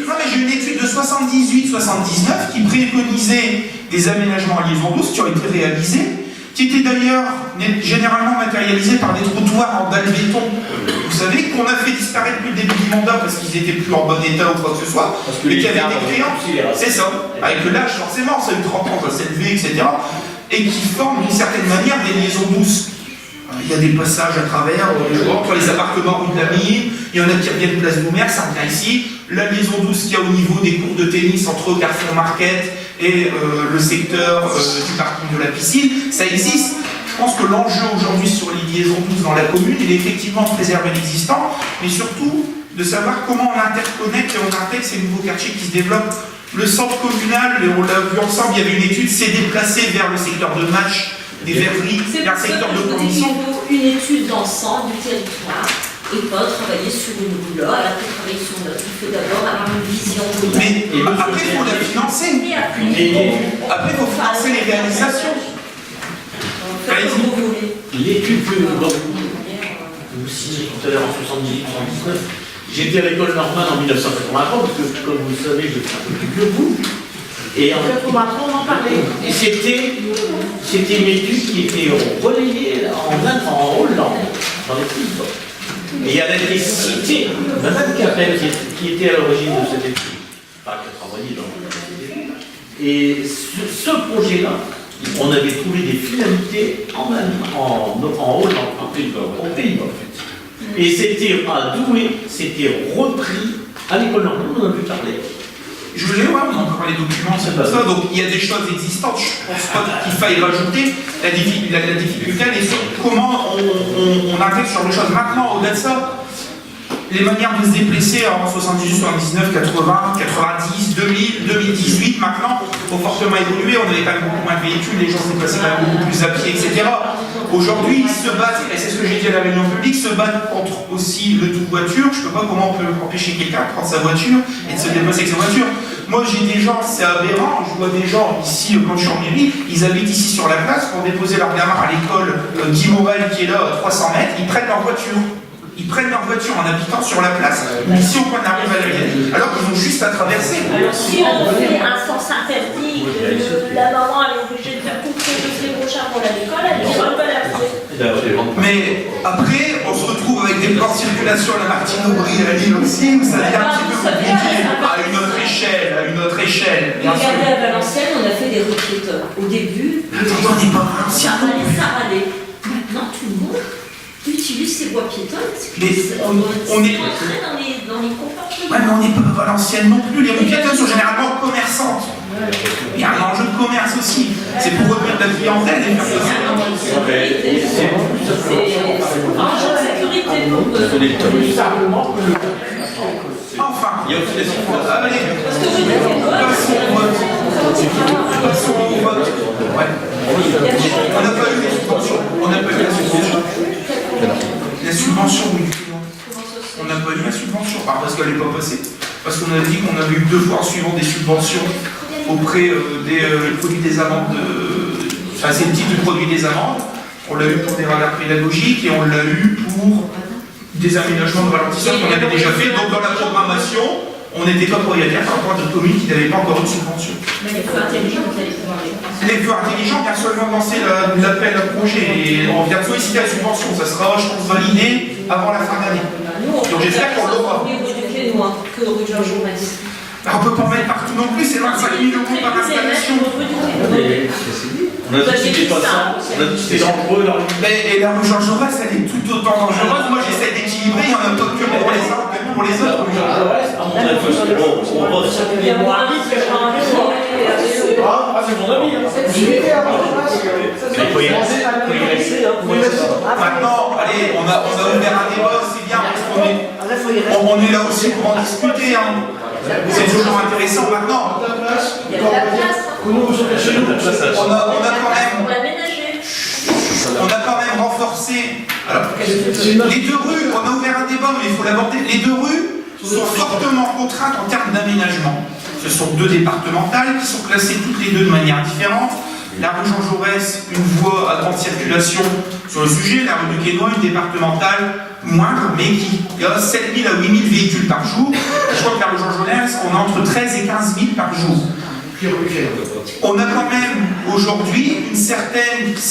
Non mais j'ai une étude de 78-79 qui préconisait des aménagements à liaison douce qui ont été réalisés, qui étaient d'ailleurs généralement matérialisés par des trottoirs en dalle béton. Vous savez qu'on a fait disparaître depuis le début du mandat parce qu'ils n'étaient plus en bon état ou quoi que ce soit, mais qu'il y avait des créants, c'est ça, avec l'âge forcément, ça a eu 30 ans, ça s'est élevé, etc., et qui forment d'une certaine manière des liaisons douces. Il y a des passages à travers, entre les appartements rue de la Mine, il y en a qui reviennent place Boumer, ça revient ici, la liaison douce qu'il y a au niveau des cours de tennis entre Carrefour Market et le secteur du parking de la piscine, ça existe. Je pense que l'enjeu aujourd'hui sur les liaisons douces dans la commune, il est effectivement de préserver l'existant, mais surtout de savoir comment on interconnecte et on intègre ces nouveaux quartiers qui se développent. Le centre communal, on l'a vu ensemble, il y avait une étude, s'est déplacé vers le secteur de match, des verreries, vers le secteur de conditions. Il faut une étude d'ensemble du territoire et pas travailler sur une boule. Elle a pu travailler sur notre. Il faut d'abord avoir une vision. Mais après, il faut la financer. Après, il faut financer les réalisations. L'étude que vous citez tout à l'heure en 78-79, j'étais à l'école normale en 1983, parce que comme vous le savez, je suis un peu plus vieux que vous. Et en fait, on en parlait. Et c'était une étude qui était relayée en Hollande, dans les Pays-Bas. Et elle a été citée, Madame Capel, qui était à l'origine de cette étude, enfin, qui a travaillé dans cette étude. Et ce projet-là, on avait trouvé des finalités en Hollande, en Pays-Bas, en fait. Et c'était à Douai, c'était repris à l'école normale, on en a pu parler. Je voulais voir, on a encore les documents, c'est pas ça. Donc il y a des choses existantes, je pense pas qu'il faille rajouter. La difficulté, elle est sur comment on intègre sur les choses. Maintenant, au-delà de ça, les manières de se déplacer en 78, 79, 80, 90, 2000, 2018, maintenant, fortement évolué, on avait quand même beaucoup moins de véhicules, les gens se déplaçaient quand même beaucoup plus à pied, etc. Aujourd'hui, ils se battent, et c'est ce que j'ai dit à la réunion publique, se battent contre aussi le tout voiture. Je ne sais pas comment on peut empêcher quelqu'un de prendre sa voiture et de se déplacer avec sa voiture. Moi, j'ai des gens, c'est aberrant, je vois des gens ici, quand je suis en mairie, ils habitent ici sur la place pour déposer leur gamin à l'école Guy Morel qui est là à 300 mètres, ils prennent leur voiture. Ils prennent leur voiture en habitant sur la place, ici au coin de la rue Valérienne, alors qu'ils ont juste à traverser. Alors si on fait un sens interdit, que la maman elle est obligée de faire tout le dossier prochain pour aller à l'école, elle dira pas la faire. Mais après, on se retrouve avec des plans de circulation à la Martine-Aubry à Lille aussi, où ça devient un petit peu compliqué, à une autre échelle, bien sûr. Regardez à Valenciennes, on a fait des rues piétonnes. Au début, on n'est pas Valenciennes. ça râlait. Maintenant, tout le monde utilise ces voies piétonnes. Mais on est entré dans les comportements. Ouais, mais on n'est pas Valenciennes non plus. Les rues piétonnes sont généralement commerçantes. Il y a un enjeu de commerce aussi. C'est pour retenir de la clientèle et faire C'est un enjeu de sécurité. C'est un enjeu de sécurité pour Enfin, Il y a aussi des allez, parce que vous dites passons au vote. Ouais. On n'a pas eu les subventions. On n'a pas eu la subvention. La subvention, oui. On n'a pas eu la subvention. Parce qu'elle n'est pas passée. Parce qu'on a dit qu'on avait eu 2 fois en suivant des subventions auprès des produits des amendes. Enfin, c'est le titre du produit des amendes. On l'a eu pour des radars pédagogiques et on l'a eu pour des aménagements de ralentisseurs qu'on avait déjà fait. Donc dans la programmation, on n'était pas propriétaire par rapport à d'autres communes qui n'avaient pas encore eu de subvention. Mais les feux intelligents, vous allez pouvoir les faire. Les feux intelligents vient seulement de lancer l'appel à projet et on vient de solliciter la subvention. Ça sera, je pense, validé avant la fin d'année. Donc j'espère qu'on l'aura. Rue du Quénois, que rue Georges Jaurès. On ne peut pas en mettre partout non plus, c'est 25 000 € par installation. On a dit que c'était pas ça, on a dit que c'était dangereux là. Et la rue Georges Jaurès, elle est tout autant dangereuse. Moi j'essaie d'équilibrer, il y en a pas que pour les uns que pour les autres. À mon avis, on va Il y a moins de risques que c'est mon ami. Il faut y rester. Maintenant, allez, on a ouvert un débat, c'est bien, parce qu'on est là aussi pour en discuter. C'est toujours intéressant maintenant. Il y a de la place. On a quand même renforcé. Alors, les 2 rues, on a ouvert un débat, mais il faut l'aborder. Les 2 rues sont fortement contraintes en termes d'aménagement. Ce sont 2 départementales qui sont classées toutes les 2 de manière différente. La rue Jean Jaurès, une voie à grande circulation sur le sujet. La rue du Quénois, une départementale moindre, mais qui a 7 000 à 8 000 véhicules par jour. Je crois que la rue Jean Jaurès, on a entre 13 et 15 000 par jour. On a quand même aujourd'hui ce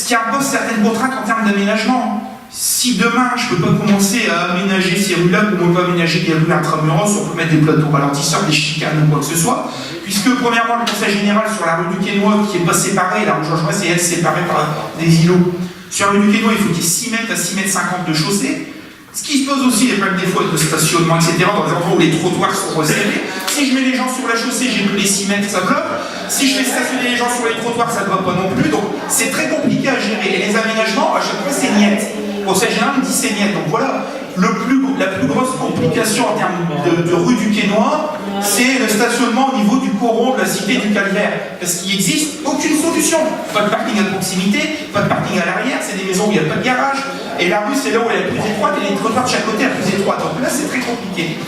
qui impose certaines contraintes en termes d'aménagement. Si demain je ne peux pas commencer à aménager ces rues-là, comme on peut aménager des rues intramuros, on peut mettre des plateaux ralentisseurs, des chicanes ou quoi que ce soit, puisque premièrement le conseil général sur la rue du Quénois qui n'est pas séparée, la rue Georges Jaurès est elle séparée par des îlots. Sur la rue du Quénois, il faut qu'il y ait 6 mètres à 6 mètres 50 de chaussée. Ce qui se pose aussi, il y a pas des fois de stationnement, etc., dans des endroits où les trottoirs sont resserrés. Si je mets les gens sur la chaussée, j'ai plus les 6 mètres, ça bloque. Si je fais stationner les gens sur les trottoirs, ça ne va pas non plus. Donc c'est très compliqué à gérer. Et les aménagements, à chaque fois, c'est niette. Au conseil général me dit c'est niette. Donc voilà, la plus grosse complication en termes de rue du Quénois, c'est le stationnement au niveau du coron de la cité du Calvaire. Parce qu'il n'existe aucune solution. Pas de parking à proximité, pas de parking à l'arrière, c'est des maisons où il n'y a pas de garage. Et la rue, c'est là où elle est la plus étroite, et les trottoirs de chaque côté sont plus étroits. Donc là, c'est très compliqué.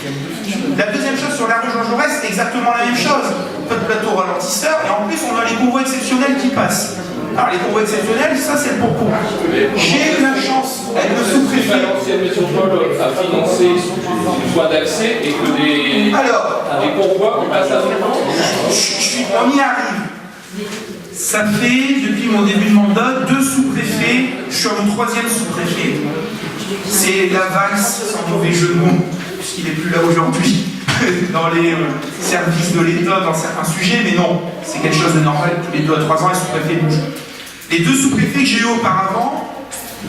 La deuxième chose sur la rue Jean Jaurès, c'est exactement la même chose. Pas de plateau ralentisseur, et en plus, on a les convois exceptionnels qui passent. Alors, les convois exceptionnels, ça, c'est pour pourquoi. J'ai eu la chance, avec le sous-préfet. L'ancienne métropole a financé une voie d'accès et que des convois passent à on y arrive. Ça fait, depuis mon début de mandat, 2 sous-préfets. Je suis mon 3e sous-préfet. C'est la valse, sans mauvais jeu de mots, puisqu'il n'est plus là aujourd'hui, dans les services de l'État, dans certains sujets, mais non, c'est quelque chose de normal. Tous les 2 à 3 ans, les sous-préfets bougent. Les 2 sous-préfets que j'ai eu auparavant,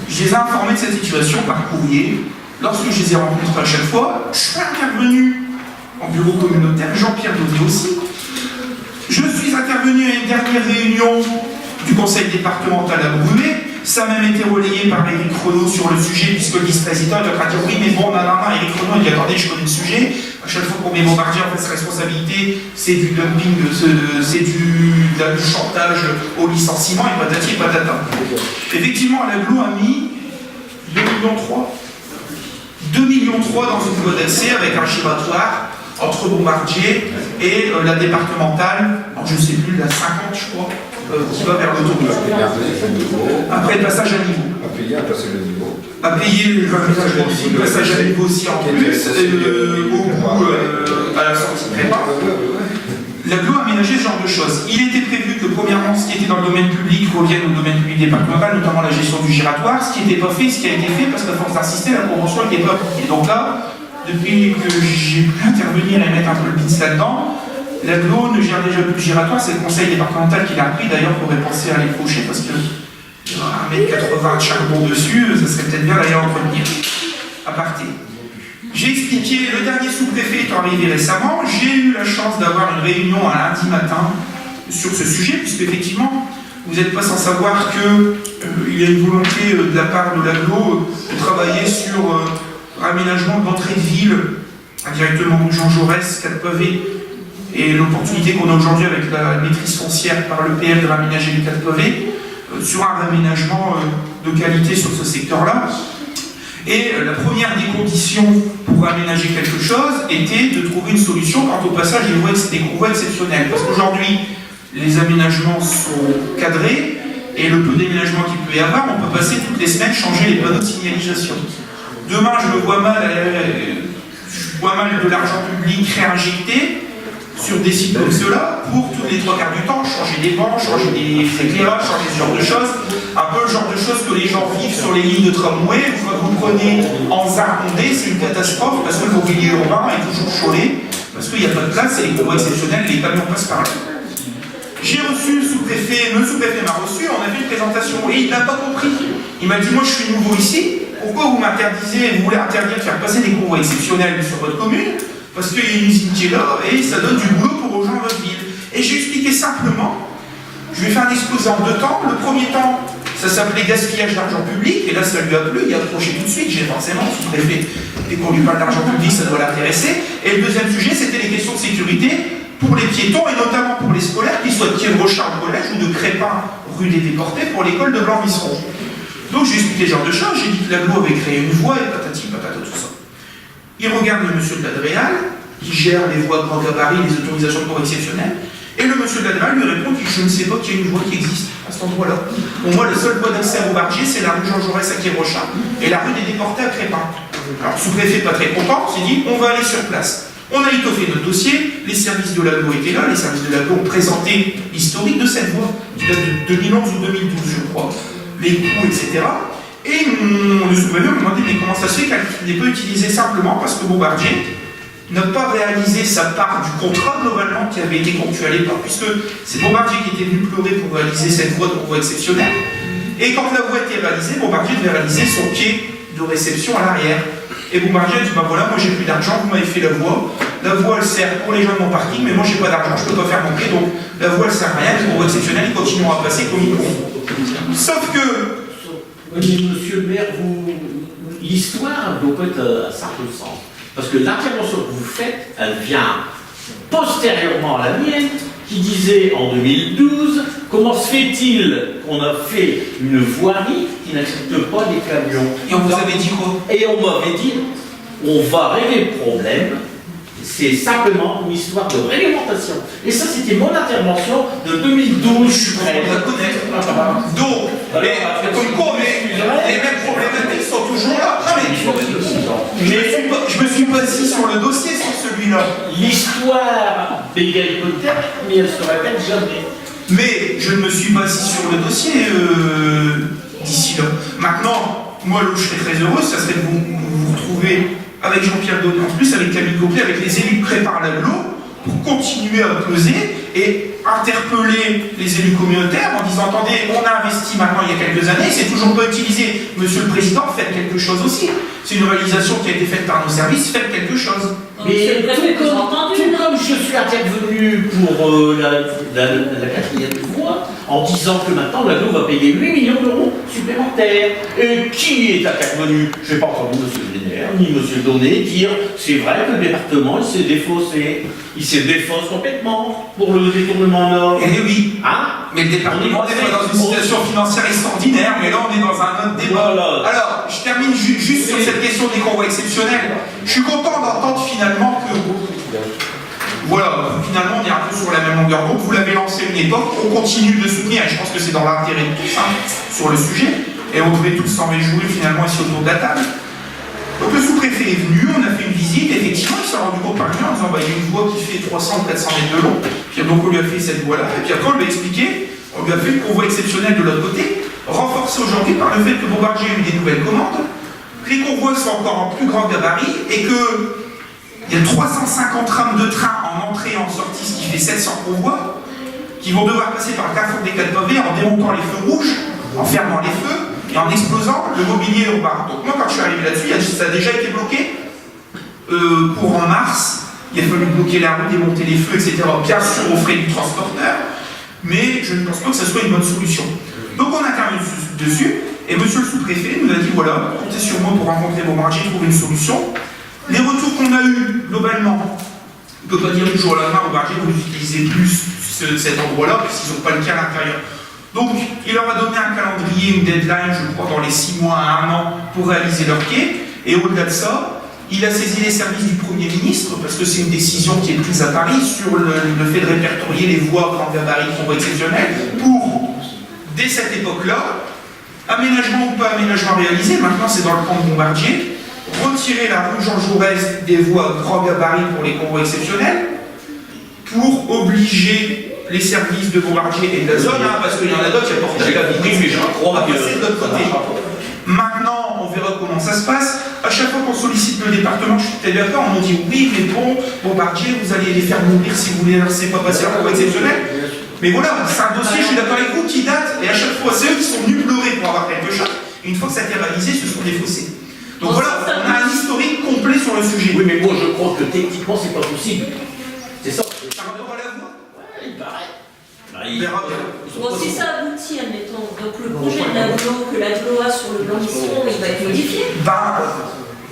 je les ai informés de cette situation par courrier. Lorsque je les ai rencontrés à chaque fois, je suis intervenu en bureau communautaire, Jean-Pierre Daudet aussi. Je suis intervenu à une dernière réunion du conseil départemental à Brûlé. Ça a même été relayé par Éric Renaud sur le sujet, puisque le vice-président est en train de dire oui, mais bon, Éric Renaud, il dit attendez, je connais le sujet. À chaque fois qu'on met Bombardier en fait sa responsabilité, c'est du dumping, c'est du chantage au licenciement et patati et patata. Effectivement, l'aglo a mis 2,3 millions. 2,3 millions dans une voie d'accès avec un giratoire entre Bombardier et la départementale, alors je ne sais plus, la 50 je crois, qui va vers l'autoroute. Après le passage à niveau. À payer un passage à niveau. À payer le passage à niveau aussi en plus, au bout, à la sortie de prépa. L'aglo a aménagé ce genre de choses. Il était prévu que premièrement, ce qui était dans le domaine public revienne au domaine public départemental, notamment la gestion du giratoire, ce qui n'était pas fait, ce qui a été fait, parce qu'à force d'insister, la convention n'était pas appliquée. Donc là, depuis que j'ai pu intervenir et mettre un peu le bins là-dedans, l'aglo ne gère déjà plus le giratoire, c'est le conseil départemental qui l'a pris, d'ailleurs, pour penser à les faucher, parce que 1,80 m de charbon dessus, ça serait peut-être bien d'aller entretenir. À partir. J'ai expliqué, le dernier sous-préfet étant arrivé récemment, j'ai eu la chance d'avoir une réunion un lundi matin sur ce sujet, puisque effectivement, vous n'êtes pas sans savoir qu'il y a une volonté de la part de l'aglo de travailler sur l'aménagement de l'entrée de ville, directement rue Jean Jaurès, 4 pavés, et l'opportunité qu'on a aujourd'hui avec la maîtrise foncière par le PM de raménager les 4 pavés, sur un aménagement de qualité sur ce secteur-là. Et la première des conditions pour aménager quelque chose était de trouver une solution quant au passage des convois exceptionnels. Parce qu'aujourd'hui, les aménagements sont cadrés et le peu d'aménagement qu'il peut y avoir, on peut passer toutes les semaines changer les panneaux de signalisation. Demain, je vois mal de l'argent public réinjecté sur des sites comme ceux-là pour tous les 3 quarts du temps, changer des bancs, changer des éclairages, changer ce genre de choses. Un peu le genre de choses que les gens vivent sur les lignes de tramway. Une fois que vous prenez en Zardondé, c'est une catastrophe parce que le mobilier urbain est toujours chaulé, parce qu'il n'y a pas de place et les convois exceptionnels, les camions passent par là. J'ai reçu le sous-préfet m'a reçu, on a fait une présentation et il n'a pas compris. Il m'a dit, moi je suis nouveau ici, pourquoi vous voulez interdire de faire passer des convois exceptionnels sur votre commune? Parce qu'il y a une usine qui est là et ça donne du boulot pour aux gens de votre ville. Et j'ai expliqué simplement, je vais faire un exposé en 2 temps. Le premier temps, ça s'appelait gaspillage d'argent public, et là ça lui a plu, il a approché tout de suite, j'ai forcément, sous-préfet, dès qu'on lui parle d'argent public, ça doit l'intéresser. Et le deuxième sujet, c'était les questions de sécurité pour les piétons, et notamment pour les scolaires, qu'ils soient de Kiel-Rochard Collège ou de Crépin, rue des Déportés, pour l'école de Blanc-Visseron. Donc j'ai expliqué ce genre de choses, j'ai dit que l'aglo avait créé une voie, et patati patata, tout ça. Il regarde le monsieur de l'Adréal, qui gère les voies grand gabarit, les autorisations de port exceptionnelles, et le monsieur de l'Adréal lui répond que je ne sais pas qu'il y a une voie qui existe à cet endroit-là. Pour moi, la seule voie d'accès à Bombardier, c'est la rue Jean Jaurès à Kiel-Rochard et la rue des Déportés à Crépin. Alors, sous-préfet pas très content, s'est dit on va aller sur place. On a étoffé notre dossier, les services de l'aglo étaient là, les services de l'aglo ont présenté l'historique de cette voie, qui date de 2011 ou 2012, je crois, les coûts, etc. Et le sous-préfet m'a demandé mais comment ça se fait qu'elle n'est pas utilisée simplement parce que Bombardier n'a pas réalisé sa part du contrat globalement qui avait été conclu à l'époque, puisque c'est Bombardier qui était venu pleurer pour réaliser cette voie de convoi exceptionnelle. Et quand la voie était réalisée, Bombardier devait réaliser son quai de réception à l'arrière. Et Bombardier a dit bah voilà, moi j'ai plus d'argent, vous m'avez fait la voie elle sert pour les gens de mon parking, mais moi j'ai pas d'argent, je peux pas faire mon quai, donc la voie elle sert à rien, les convois exceptionnels ils continueront à passer comme ils pourront. Sauf que. Oui, monsieur le maire, l'histoire doit pas être à simple sens. Parce que l'intervention que vous faites, elle vient postérieurement à la mienne, qui disait en 2012, comment se fait-il qu'on a fait une voirie qui n'accepte pas les camions? Et on vous avait dit quoi? Et on m'avait dit, on va régler le problème, c'est simplement une histoire de réglementation. Et ça, c'était mon intervention de 2012. Je suis content de la connaître. Donc, comme quoi, les mêmes problématiques sont toujours là. Je me suis pas assis sur le dossier sur celui-là. L'histoire bégaye peut-être, mais elle se répète jamais. Mais je ne me suis pas assis sur le dossier d'ici là. Maintenant, moi, là où je serais très heureux, ça serait de vous retrouver avec Jean-Pierre Donnet, en plus avec Camille Copelet, avec les élus prêts par l'aglo, pour continuer à peser et interpeller les élus communautaires en disant attendez, on a investi maintenant il y a quelques années, c'est toujours pas utilisé. Monsieur le Président, faites quelque chose aussi. C'est une réalisation qui a été faite par nos services, faites quelque chose. Mais tout comme je suis intervenu pour la quatrième voie, en disant que maintenant l'AGLO va payer 8 millions d'euros supplémentaires. Et qui est intervenu? Je n'ai pas entendu M. Vénère ni M. Donnet dire c'est vrai que le département il s'est défaussé. Il s'est défaussé complètement pour le détournement nord. Eh oui, Hein? mais le département est dans une situation financière extraordinaire, mais là on est dans un autre débat. Voilà. Alors, je termine juste sur cette question des convois exceptionnels. Je suis content d'entendre finalement que, voilà, finalement on est un peu sur la même longueur d'onde. Vous l'avez lancé une époque, on continue de soutenir, et je pense que c'est dans l'intérêt de tous sur le sujet, et on devrait tous s'en réjouir finalement ici autour de la table. Donc le sous-préfet est venu, on a fait une visite, effectivement il s'est rendu compte par lui en disant bah, il y a une voie qui fait 300 ou 400 mètres de long, puis donc on lui a fait cette voie-là, et puis après on lui a expliqué, on lui a fait une convoi exceptionnelle de l'autre côté, renforcé aujourd'hui par le fait que Bombardier a eu des nouvelles commandes, les convois sont encore en plus grand gabarit, et que il y a 350 rames de train en entrée et en sortie, ce qui fait 700 convois, qui vont devoir passer par le carrefour des 4 pavés en démontant les feux rouges, en fermant les feux, et en explosant le mobilier urbain. Donc moi quand je suis arrivé là-dessus, ça a déjà été bloqué. Courant mars, il a fallu bloquer la rue, démonter les feux, etc. Bien sûr aux frais du transporteur, mais je ne pense pas que ce soit une bonne solution. Donc on a terminé dessus, et monsieur le sous-préfet nous a dit voilà, comptez sur moi pour rencontrer Bombardier, trouver une solution. Les retours qu'on a eus globalement, on ne peut pas dire du jour au lendemain, Bombardier, vous utilisez plus cet endroit-là, puisqu'ils n'ont pas le cas à l'intérieur. Donc, il leur a donné un calendrier, une deadline, je crois, dans les 6 mois à 1 an pour réaliser leur quai. Et au-delà de ça, il a saisi les services du Premier ministre, parce que c'est une décision qui est prise à Paris sur le fait de répertorier les voies grand gabarit, convois exceptionnels, pour, dès cette époque-là, aménagement ou pas aménagement réalisé, maintenant c'est dans le plan de Bombardier, retirer la rue Jean Jaurès des voies grand gabarit pour les convois exceptionnels, pour obliger les services de Bombardier et de la zone, parce qu'il y en a d'autres qui apportent la vie, mais je crois que c'est de l'autre côté. Maintenant, on verra comment ça se passe. À chaque fois qu'on sollicite le département, je suis tout à fait d'accord, on nous dit oui, mais bon, Bombardier, vous allez les faire mourir si vous ne les laissez pas passer un convoi exceptionnel. Mais voilà, c'est un dossier, je suis d'accord avec vous, qui date, et à chaque fois, c'est eux qui sont venus pleurer pour avoir quelque chose. Et une fois que ça a été réalisé, ce sont des fossés. Donc voilà, on a un historique complet sur le sujet. Oui, mais moi je crois que techniquement c'est pas possible. C'est ça. Par rapport à la voie, Ouais, il paraît. on verra bien. Bon, si ça aboutit, admettons, donc le projet de l'AGLO que l'AGLO a sur le blanchissement, il va être modifié.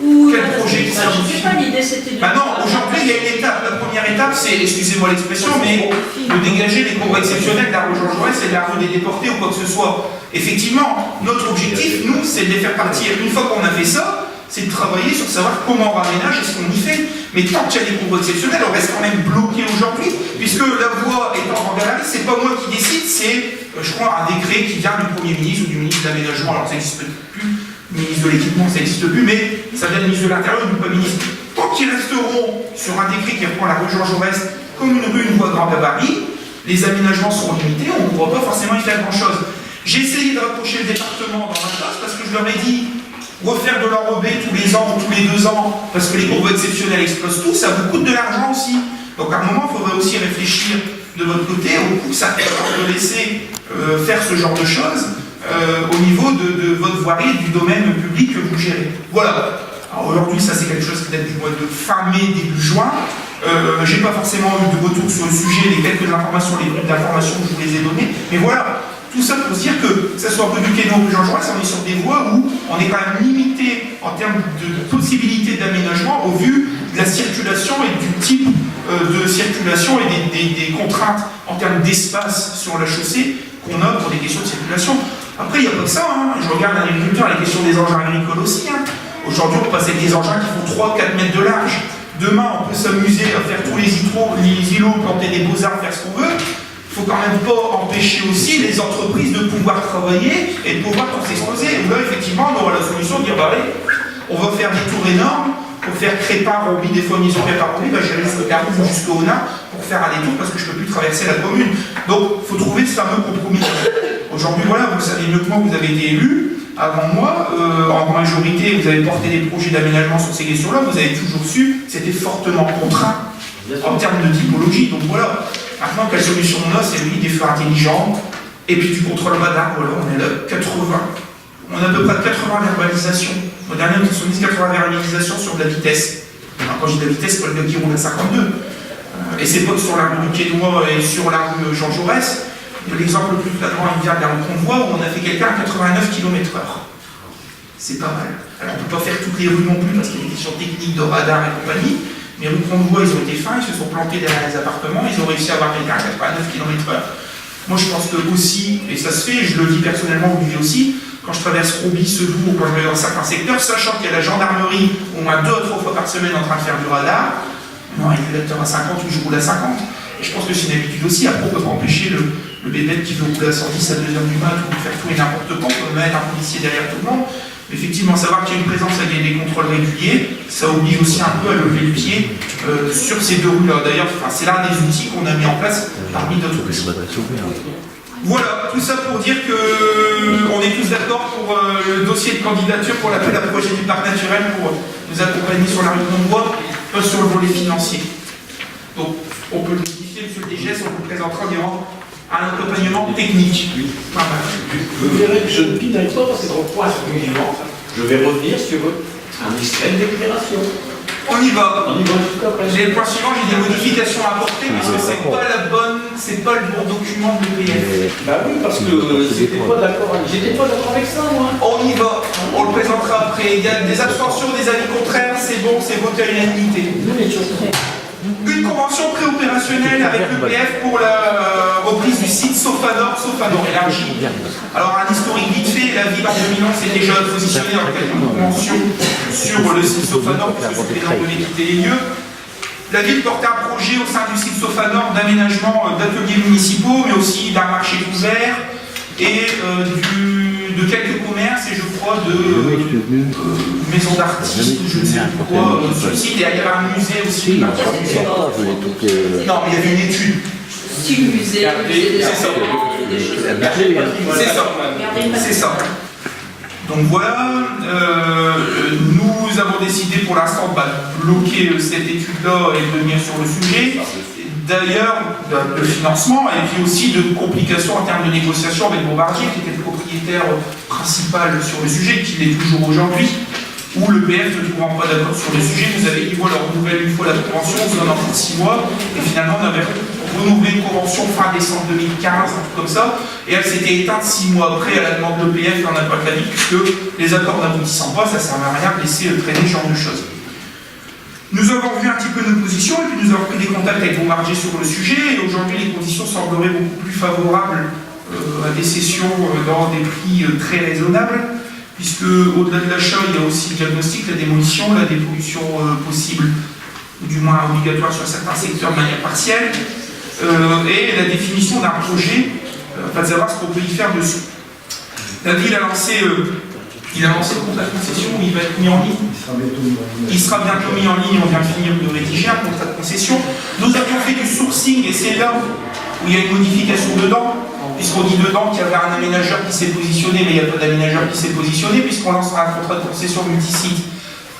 Ou quel projet qui je sais pas, l'idée c'était de... Maintenant, aujourd'hui, il y a une étape. La première étape, c'est, excusez-moi l'expression, mais de dégager les convois exceptionnels de la rue Jean Jaurès et de la rue des déportés ou quoi que ce soit. Effectivement, notre objectif, nous, c'est de les faire partir. Une fois qu'on a fait ça, c'est de travailler sur savoir comment on raménage et ce qu'on y fait. Mais tant qu'il y a des convois exceptionnels, on reste quand même bloqué aujourd'hui, puisque la voie étant en galerie, c'est pas moi qui décide, c'est, je crois, un décret qui vient du Premier ministre ou du ministre de l'Aménagement. Alors ça n'existe plus. Ministre de l'équipement, ça n'existe plus, mais ça vient du ministre de l'Intérieur ou du Premier ministre. Tant qu'ils resteront sur un décret qui reprend la rue Jean Jaurès comme une rue, une voie grand gabarit, les aménagements seront limités, on ne pourra pas forcément y faire grand-chose. J'ai essayé de rapprocher le département dans ma classe parce que je leur ai dit refaire de l'enrobé tous les ans ou tous les 2 ans parce que les convois exceptionnels explosent tout, ça vous coûte de l'argent aussi. Donc à un moment, il faudrait aussi réfléchir de votre côté au coût que ça fait de laisser faire ce genre de choses. Au niveau de votre voirie et du domaine public que vous gérez. Voilà. Alors aujourd'hui, ça c'est quelque chose qui date du mois de fin mai, début juin. J'ai pas forcément eu de retour sur le sujet, les quelques informations, les bribes d'informations que je vous les ai données. Mais voilà, tout ça pour se dire que ça soit rue du Quai ou rue Jean Jaurès, on est sur des voies où on est quand même limité en termes de possibilités d'aménagement au vu de la circulation et du type de circulation et des contraintes en termes d'espace sur la chaussée qu'on a pour des questions de circulation. Après, il n'y a pas que ça, je regarde l'agriculteur, la question des engins agricoles aussi. Aujourd'hui, on passe avec des engins qui font 3-4 mètres de large. Demain, on peut s'amuser à faire tous les îlots, planter des beaux-arts, faire ce qu'on veut. Il ne faut quand même pas empêcher aussi les entreprises de pouvoir travailler et de pouvoir tous s'exposer. Là, effectivement, on aura la solution de dire, bah allez, on va faire des tours énormes pour faire Crépin, Romby, des fois ils ont Crépin, Romby, j'irai jusqu'au Carouf ou jusqu'au Honin pour faire un détour parce que je ne peux plus traverser la commune. Donc, il faut trouver ce fameux compromis. Aujourd'hui, voilà, vous savez mieux que moi, vous avez été élu. Avant moi, en majorité, vous avez porté des projets d'aménagement sur ces questions-là. Vous avez toujours su que c'était fortement contraint en termes de typologie. Donc voilà, Maintenant, quelle solution on a? C'est oui, des feux intelligents, et puis du contrôle radar. Voilà, on est là, 80. On a à peu près 80 verbalisations. Au dernier, on a mis 80 verbalisations sur de la vitesse. Alors, quand je dis de la vitesse, c'est pas le gars qui roule à 52. Et c'est pas que sur la rue du Quai-Noir et sur la rue Jean Jaurès. L'exemple le plus flagrant, il vient de la rue Convoi, où on a fait quelqu'un à 89 km/h. C'est pas mal. Alors, on ne peut pas faire toutes les rues non plus, parce qu'il y a des questions techniques de radar et compagnie. Mais rue Convoi, ils ont été fins, ils se sont plantés derrière les appartements, ils ont réussi à avoir quelqu'un à 89 km/h. Moi, je pense que aussi, et ça se fait, je le dis personnellement, vous le vivez aussi, quand je traverse Roby, Sedoux, ou quand je vais dans certains secteurs, sachant qu'il y a la gendarmerie au moins 2 ou 3 fois par semaine en train de faire du radar, non, avec le lecteur à 50, je roule à 50. Et je pense que c'est une habitude aussi. Après, on ne peut pas empêcher le bébête qui veut rouler à 110 à 2h du mat ou faire tout et n'importe quoi, on peut mettre un policier derrière tout le monde. Mais effectivement, savoir qu'il y a une présence avec des contrôles réguliers, ça oblige aussi un peu à lever le pied sur ces 2 rues-là. D'ailleurs, c'est l'un des outils qu'on a mis en place parmi d'autres. Voilà, tout ça pour dire qu'on est tous d'accord pour le dossier de candidature pour l'appel à projet du parc naturel pour nous accompagner sur la rue de Montbois, pas sur le volet financier. Donc, on peut le modifier, monsieur le DGS, on vous présentera environ un accompagnement technique. Vous verrez que je ne pinaille pas parce que dans le point suivant, je vais revenir sur un extrait d'éclairation. On y va. On y va tout après. J'ai le point suivant, j'ai des modifications à apporter parce que c'est pas le bon document de l'EPF. Bah oui, parce que j'étais pas d'accord avec ça, moi. On y va, on le présentera après. Il y a des abstentions, des avis contraires, c'est bon, c'est voté à l'unanimité. Une convention préopérationnelle avec l'EPF pour la reprise du site Sofanor élargi. Alors un historique vite fait, la ville en 2011 s'est déjà positionnée dans le cadre d'une convention sur le site Sofanor, puisque c'était dans de quitter les lieux. La ville portait un projet au sein du site Sofanor d'aménagement d'ateliers municipaux, mais aussi d'un marché couvert et de quelques commerces et je crois de maisons d'artistes, je ne sais plus pourquoi, sur le site. Et il y avait un musée aussi. Non, mais il y avait une étude. Style musée, c'est ça. Donc voilà, nous avons décidé pour l'instant de bloquer cette étude-là et de venir sur le sujet. D'ailleurs, de financement et puis aussi de complications en termes de négociation avec Bombardier, qui était le propriétaire principal sur le sujet, qui l'est toujours aujourd'hui, où le PF ne trouvant pas d'accord sur le sujet, nous avait dit voilà, on renouvelle une fois la convention, on se donne encore 6 mois, et finalement on avait renouvelé une convention fin décembre 2015, un truc comme ça, et elle s'était éteinte 6 mois après à la demande de l'EPF, et on n'a pas de la vie, puisque les accords n'aboutissant pas, ça ne servait à rien de laisser traîner ce genre de choses. Nous avons vu un petit peu nos positions et puis nous avons pris des contacts avec Bombardier sur le sujet et aujourd'hui les conditions sembleraient beaucoup plus favorables à des cessions dans des prix très raisonnables puisque au-delà de l'achat il y a aussi le diagnostic, la démolition, la dépollution possible ou du moins obligatoire sur certains secteurs de manière partielle et la définition d'un projet afin de savoir ce qu'on peut y faire dessus. La ville a lancé le contrat de concession où il va être mis en ligne. Il sera bientôt mis en ligne, on vient de finir de rédiger un contrat de concession. Nous avions fait du sourcing et c'est là où il y a une modification dedans, puisqu'on dit dedans qu'il y avait un aménageur qui s'est positionné, mais il n'y a pas d'aménageur qui s'est positionné, puisqu'on lancera un contrat de concession multisite.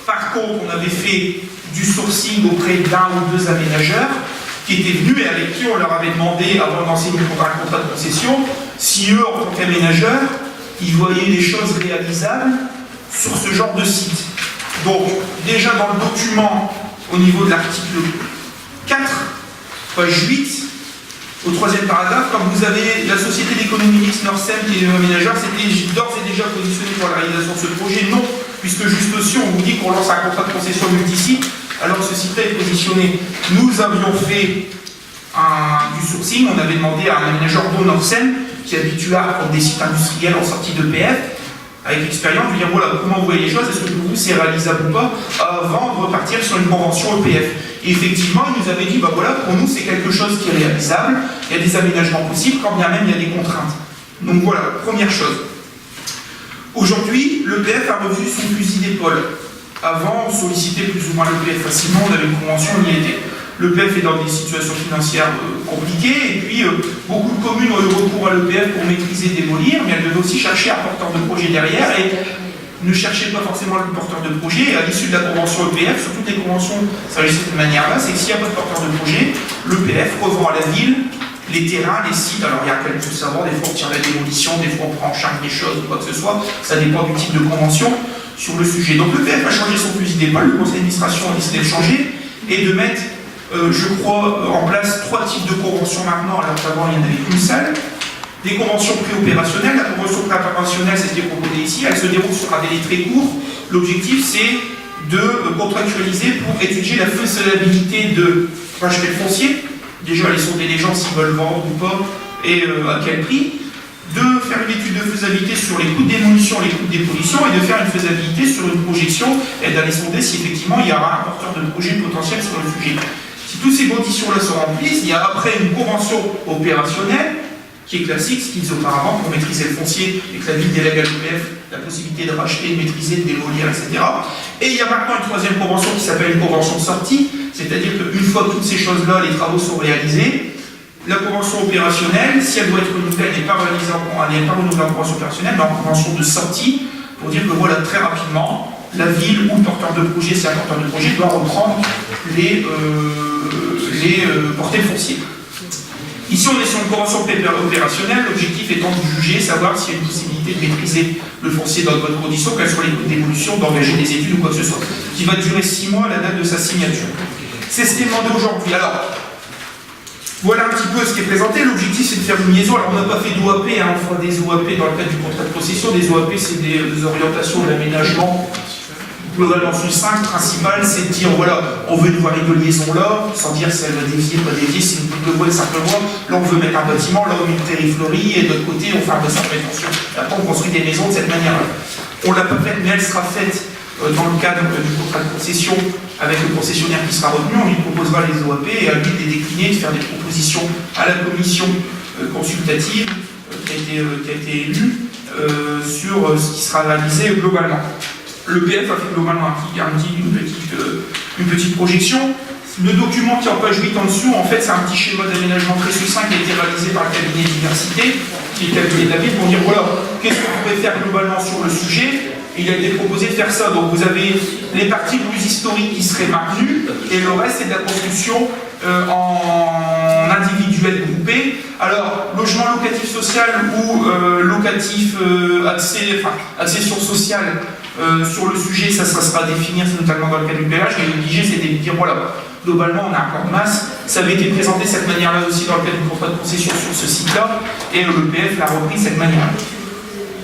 Par contre, on avait fait du sourcing auprès d'un ou 2 aménageurs qui étaient venus et avec qui on leur avait demandé, avant de lancer un contrat de concession, si eux, en tant qu'aménageurs, ils voyaient les choses réalisables sur ce genre de site. Donc, déjà dans le document, au niveau de l'article 4, page 8, au 3e paragraphe, quand vous avez la société d'économie mixte Norsem qui est l'aménageur, c'était d'ores et déjà positionné pour la réalisation de ce projet. Non, puisque juste aussi, on vous dit qu'on lance un contrat de concession multisite, alors que ce site-là est positionné. Nous avions fait du sourcing, on avait demandé à un aménageur Norsem, qui est habitué à prendre des sites industriels en sortie de PF, avec l'expérience, de dire voilà, comment vous voyez les choses, est-ce que pour vous c'est réalisable ou pas, avant de repartir sur une convention EPF. Et effectivement, il nous avait dit, bah voilà, pour nous c'est quelque chose qui est réalisable, il y a des aménagements possibles, quand bien même il y a des contraintes. Donc voilà, première chose. Aujourd'hui, l'EPF a revu son fusil d'épaule. Avant, on sollicitait plus ou moins l'EPF facilement, on avait une convention, on y était. L'EPF est dans des situations financières compliquées, et puis beaucoup de communes ont eu recours à l'EPF pour maîtriser, démolir, mais elles devaient aussi chercher un porteur de projet derrière, et ne cherchez pas forcément le porteur de projet, et à l'issue de la convention EPF, sur toutes les conventions, ça agit de cette manière-là, c'est que s'il n'y a pas de porteur de projet, l'EPF revend à la ville les terrains, les sites. Alors il y a quelques savoir, des fois on tire la démolition, des fois on prend en charge des choses ou quoi que ce soit, ça dépend du type de convention sur le sujet. Donc l'EPF a changé son fusil d'épaule, le conseil d'administration a décidé de changer et de mettre, je crois, en place 3 types de conventions maintenant, alors qu'avant il n'y en avait qu'une seule. Des conventions pré-opérationnelles. La convention pré-opérationnelle, c'est ce qui est proposé ici, elle se déroule sur un délai très court. L'objectif, c'est de contractualiser pour étudier la faisabilité de racheter le foncier. Déjà, aller sonder les gens s'ils veulent vendre ou pas, et à quel prix. De faire une étude de faisabilité sur les coûts de démolition, les coûts de dépollution, et de faire une faisabilité sur une projection, et d'aller sonder si effectivement il y aura un porteur de projet potentiel sur le sujet. Si toutes ces conditions-là sont remplies, il y a après une convention opérationnelle, qui est classique, ce qu'ils auparavant pour maîtriser le foncier et que la ville délègue à l'EPF la possibilité de racheter, de maîtriser, de démolir, etc. Et il y a maintenant une troisième convention qui s'appelle une convention de sortie, c'est-à-dire qu'une fois que toutes ces choses-là, les travaux sont réalisés, la convention opérationnelle, si elle doit être renouvelée, elle n'est pas renouvelée en convention opérationnelle, mais en convention de sortie, pour dire que voilà, très rapidement, la ville ou le porteur de projet, si un porteur de projet, doit reprendre les portées foncières. Ici, on est sur une convention opérationnelle, l'objectif étant de juger, savoir s'il y a une possibilité de maîtriser le foncier dans de bonnes conditions, quels sont les coûts d'évolution, d'engager des études ou quoi que ce soit, qui va durer 6 mois à la date de sa signature. C'est ce qui est demandé aujourd'hui. Alors, voilà un petit peu ce qui est présenté. L'objectif, c'est de faire une liaison. Alors, on n'a pas fait d'OAP, on fera des OAP dans le cadre du contrat de concession. Des OAP, c'est des orientations d'aménagement. Globalement, le 5 principal, c'est de dire voilà, on veut une voirie de liaison là, sans dire si elle va dévier, pas dévier, c'est une double voie, une simple voie. Là, on veut mettre un bâtiment, là, on met une périphérie, et de l'autre côté, on fait un bassin de rétention. Après, on construit des maisons de cette manière-là. On ne l'a pas faite, mais elle sera faite dans le cadre du contrat de concession avec le concessionnaire qui sera retenu. On lui proposera les OAP et à lui de les décliner, de faire des propositions à la commission consultative qui a été élue sur ce qui sera réalisé globalement. Le PF a fait globalement une petite projection. Le document qui est en page 8 en dessous, en fait, c'est un petit schéma d'aménagement très succinct qui a été réalisé par le cabinet Diversité, qui est le cabinet de la ville, pour dire voilà, qu'est-ce qu'on pourrait faire globalement sur le sujet. Et il a été proposé de faire ça. Donc vous avez les parties plus historiques qui seraient maintenues, et le reste, c'est de la construction en individuel groupé. Alors, logement locatif social ou locatif accession sociale sur le sujet, ça sera à définir, c'est notamment dans le cas du péage, mais l'obligé, c'est de dire voilà, globalement, on a un plan de masse. Ça avait été présenté de cette manière-là aussi dans le cadre du contrat de concession sur ce site-là, et le PF l'a repris de cette manière-là.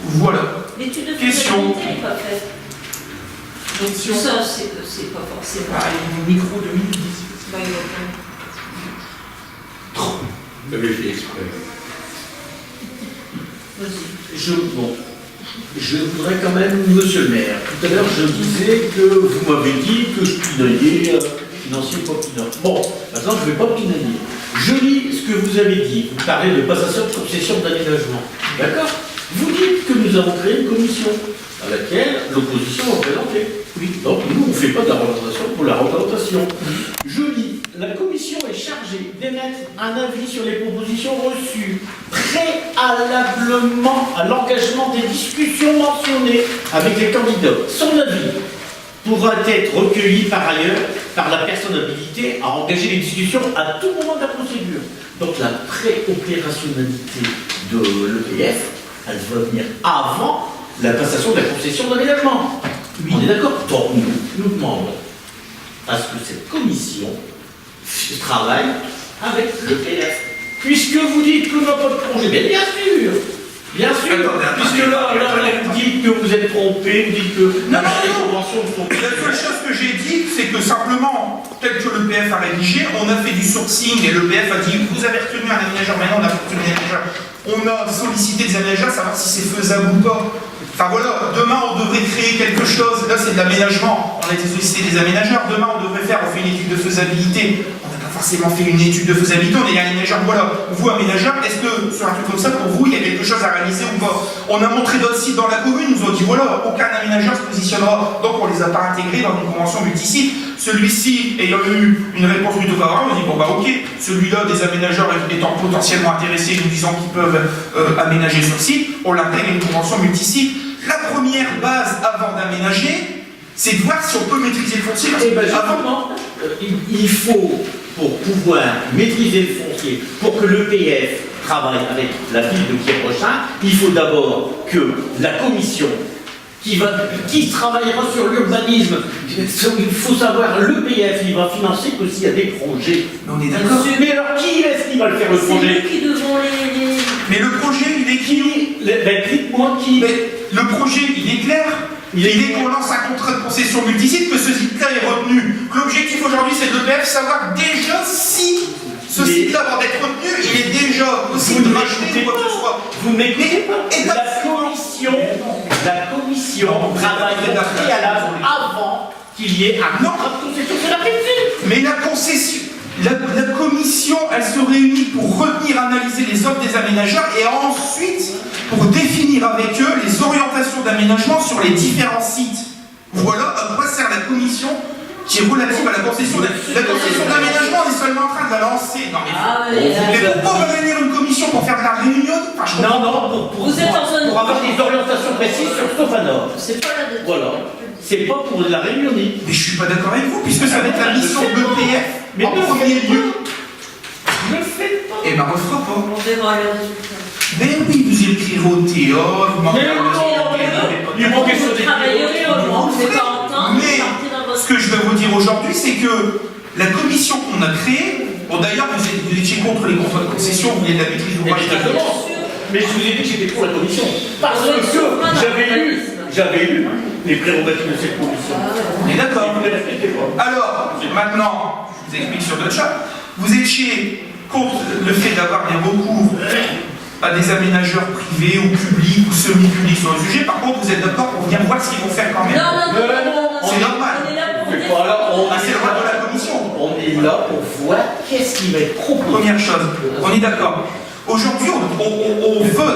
Voilà. L'étude de Question. faisabilité n'est pas faite. Donc Question. ça, c'est pas forcément. Ah, il y a un micro 2010. Bah, il y a Vous avez fait exprès. Vas-y. Je voudrais quand même, monsieur le maire, tout à l'heure je disais que vous m'avez dit que je pinaillais financier, pas pinaille. Bon, maintenant je ne vais pas pinailler. Je lis ce que vous avez dit. Vous parlez de passation de concession d'aménagement. D'accord? Vous dites que nous avons créé une commission à laquelle l'opposition a présenté. Oui. Donc nous, on ne fait pas de la représentation pour la représentation. Je lis. La commission est chargée d'émettre un avis sur les propositions reçues préalablement à l'engagement des discussions mentionnées avec les candidats. Son avis pourra être recueilli par ailleurs par la personne habilitée à engager les discussions à tout moment de la procédure. Donc la préopérationnalité de l'EPF, elle va venir avant la passation de la concession d'aménagement. Oui. On est d'accord? Donc nous demandons à ce que cette commission travaille avec l'EPF. Puisque vous dites que nous n'avons pas de projet, mais bien sûr, puisque là, vous dites que vous êtes trompé, vous dites que Non. les conventions sont... La seule chose que j'ai dit, c'est que simplement, tel que l'EPF a rédigé, on a fait du sourcing et l'EPF a dit vous avez retenu un aménageur, maintenant on a retenu un aménageur. On a sollicité des aménageurs, savoir si c'est faisable ou pas. Enfin voilà, demain on devrait créer quelque chose, là c'est de l'aménagement, on a été sollicité des aménageurs, demain on fait une étude de faisabilité. On n'a pas forcément fait une étude de faisabilité, on est aménageur, voilà. Vous aménageur, est-ce que sur un truc comme ça, pour vous, il y a quelque chose à réaliser ou pas? On a montré d'autres sites dans la commune, nous ont dit voilà, aucun aménageur se positionnera, donc on les a pas intégrés dans une convention multisite. Celui-ci ayant eu une réponse plutôt favorable, on dit bon bah ok, celui-là des aménageurs étant potentiellement intéressés, nous disant qu'ils peuvent aménager sur site, on l'intègre à une convention multisite. La première base avant d'aménager, c'est de voir si on peut maîtriser le foncier. Parce Eh ben, que avant- justement, il faut, pour pouvoir maîtriser le foncier, pour que l'EPF travaille avec la ville de Pierre-Rochin, il faut d'abord que la commission qui travaillera sur l'urbanisme, il faut savoir, l'EPF, il va financer que s'il y a des projets. Mais on est d'accord. Mais alors, qui est-ce qui va le faire le C'est projet? nous qui devons les... Mais le projet, il est qui? Ben, dites-moi qui. Mais le projet, il est clair. Il est L'idée qu'on lance un contrat de concession multisite, que ce site-là est retenu. L'objectif aujourd'hui, c'est de l'EPF savoir déjà si ce site-là, avant d'être retenu, il est déjà possible de racheter ou quoi que ce soit. Vous m'écoutez pas? Et La commission travaille au préalable avant qu'il y ait un contrat de concession. C'est la principe. Mais la commission, elle se réunit pour retenir, analyser les offres des aménageurs et ensuite pour définir avec eux les orientations d'aménagement sur les différents sites. Voilà à quoi sert la commission qui est relative à la concession. La concession d'aménagement, on est seulement en train de la lancer. Non, mais pourquoi on va réunir une commission pour faire de la réunion? Enfin, je comprends Non, Vous êtes en zone... pour avoir des orientations précises sur Stofanor. C'est pas la... Voilà. C'est pas pour la réunionner. Mais je suis pas d'accord avec vous, puisque ça va être la mission de l'EPF en premier lieu. Ne le faites pas. Eh ben, on le fera pas. On verra les résultats. Ben oui, vous écrirez au TA, vous m'en Mais non, il manquait sur des Travailler autrement, c'est pas en temps, Mais sortir dans votre... ce que je vais vous dire aujourd'hui, c'est que la commission qu'on a créée, bon d'ailleurs vous étiez contre les contrats de concession, vous vouliez de la maîtrise d'ouvrage. Exactement. Mais je vous ai dit que j'étais pour la commission. Parce que j'avais lu les prérogatives de cette commission. On est d'accord. Vous ne les respectez pas. Alors, maintenant, je vous explique sur notre chat, vous étiez contre le fait d'avoir des recours à des aménageurs privés ou publics ou semi-publics sur le sujet. Par contre, vous êtes d'accord pour venir voir ce qu'ils vont faire quand même. Non, C'est normal. On est là pour Mais voilà, C'est le rôle de la commission. on est là pour voir qu'est-ce qui va être proposé. Première chose, on est d'accord. Aujourd'hui, on veut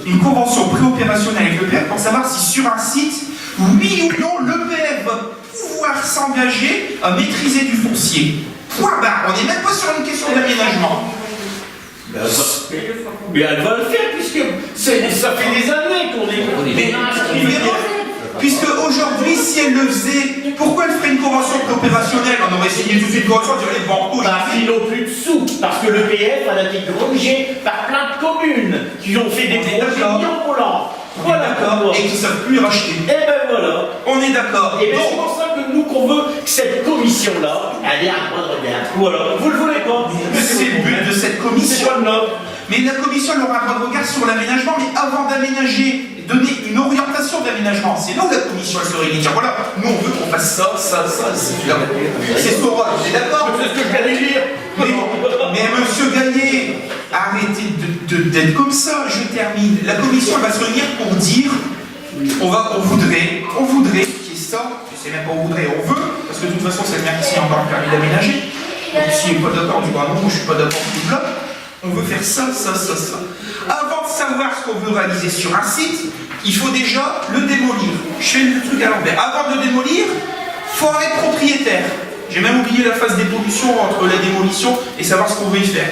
une convention préopérationnelle avec l'EPF pour savoir si sur un site, oui ou non, l'EPF va pouvoir s'engager à maîtriser du foncier. Point barre. On n'est même pas sur une question d'aménagement. Mais elle va le faire puisque ça fait des années qu'on est. Mais puisque aujourd'hui, si elle le faisait, pourquoi elle ferait une convention opérationnelle? On aurait signé toute une convention, on dirait les banques. Parce qu'ils n'ont plus de sous. Parce que l'EPF a été grugé par plein de communes qui ont fait des projets mirobolants. Voilà, d'accord. Et qui ne savent plus racheter. Et ben voilà. On est d'accord. Et c'est pour ça que nous, qu'on veut que cette commission-là, elle ait un point de regard. Voilà. Vous le voulez pas? C'est le but de cette commission. C'est pas le nôtre. Mais la commission elle aura un droit de regard sur l'aménagement, mais avant d'aménager, donner une orientation d'aménagement. C'est là où la commission elle se réunit. Dire voilà, nous on veut qu'on fasse ça, c'est son rôle, vous êtes d'accord? C'est ce que je viens de dire. Mais monsieur Gagné, arrêtez d'être comme ça, je termine. La commission elle va se réunir pour dire on voudrait qu'il y ait ça, je sais même pas où on voudrait, on veut, parce que de toute façon c'est le maire qui a encore le permis d'aménager. Donc s'il n'est pas d'accord, du coup non, je suis pas d'accord du bloc. On veut faire ça. Avant de savoir ce qu'on veut réaliser sur un site, il faut déjà le démolir. Je fais le truc à l'envers. Avant de le démolir, il faut en être propriétaire. J'ai même oublié la phase d'évolution entre la démolition et savoir ce qu'on veut y faire.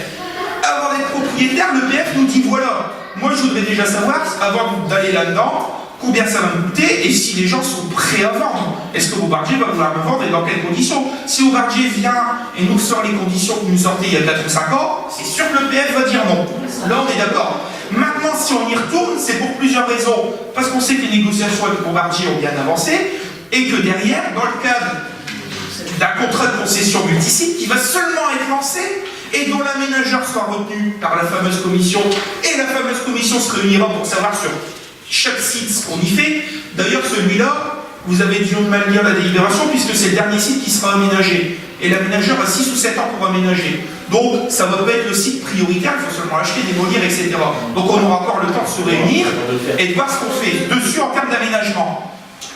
Avant d'être propriétaire, le PF nous dit voilà, moi je voudrais déjà savoir, avant d'aller là-dedans, combien ça va me coûter et si les gens sont prêts à vendre. Est-ce que Bombardier va vouloir me vendre et dans quelles conditions? Si Bombardier vient et nous sort les conditions que nous sortez il y a 4 ou 5 ans, c'est sûr que le PF va dire non. Là on est d'accord. Maintenant si on y retourne, c'est pour plusieurs raisons. Parce qu'on sait que les négociations avec Bombardier ont bien avancé et que derrière, dans le cadre d'un contrat de concession multisite qui va seulement être lancé et dont l'aménageur sera retenu par la fameuse commission et la fameuse commission se réunira pour savoir sur chaque site ce qu'on y fait. D'ailleurs, celui-là, vous avez dû mal lire la délibération puisque c'est le dernier site qui sera aménagé. Et l'aménageur a 6 ou 7 ans pour aménager. Donc, ça ne va pas être le site prioritaire, il faut seulement acheter, démolir, etc. Donc, on aura encore le temps de se réunir et de voir ce qu'on fait dessus en termes d'aménagement.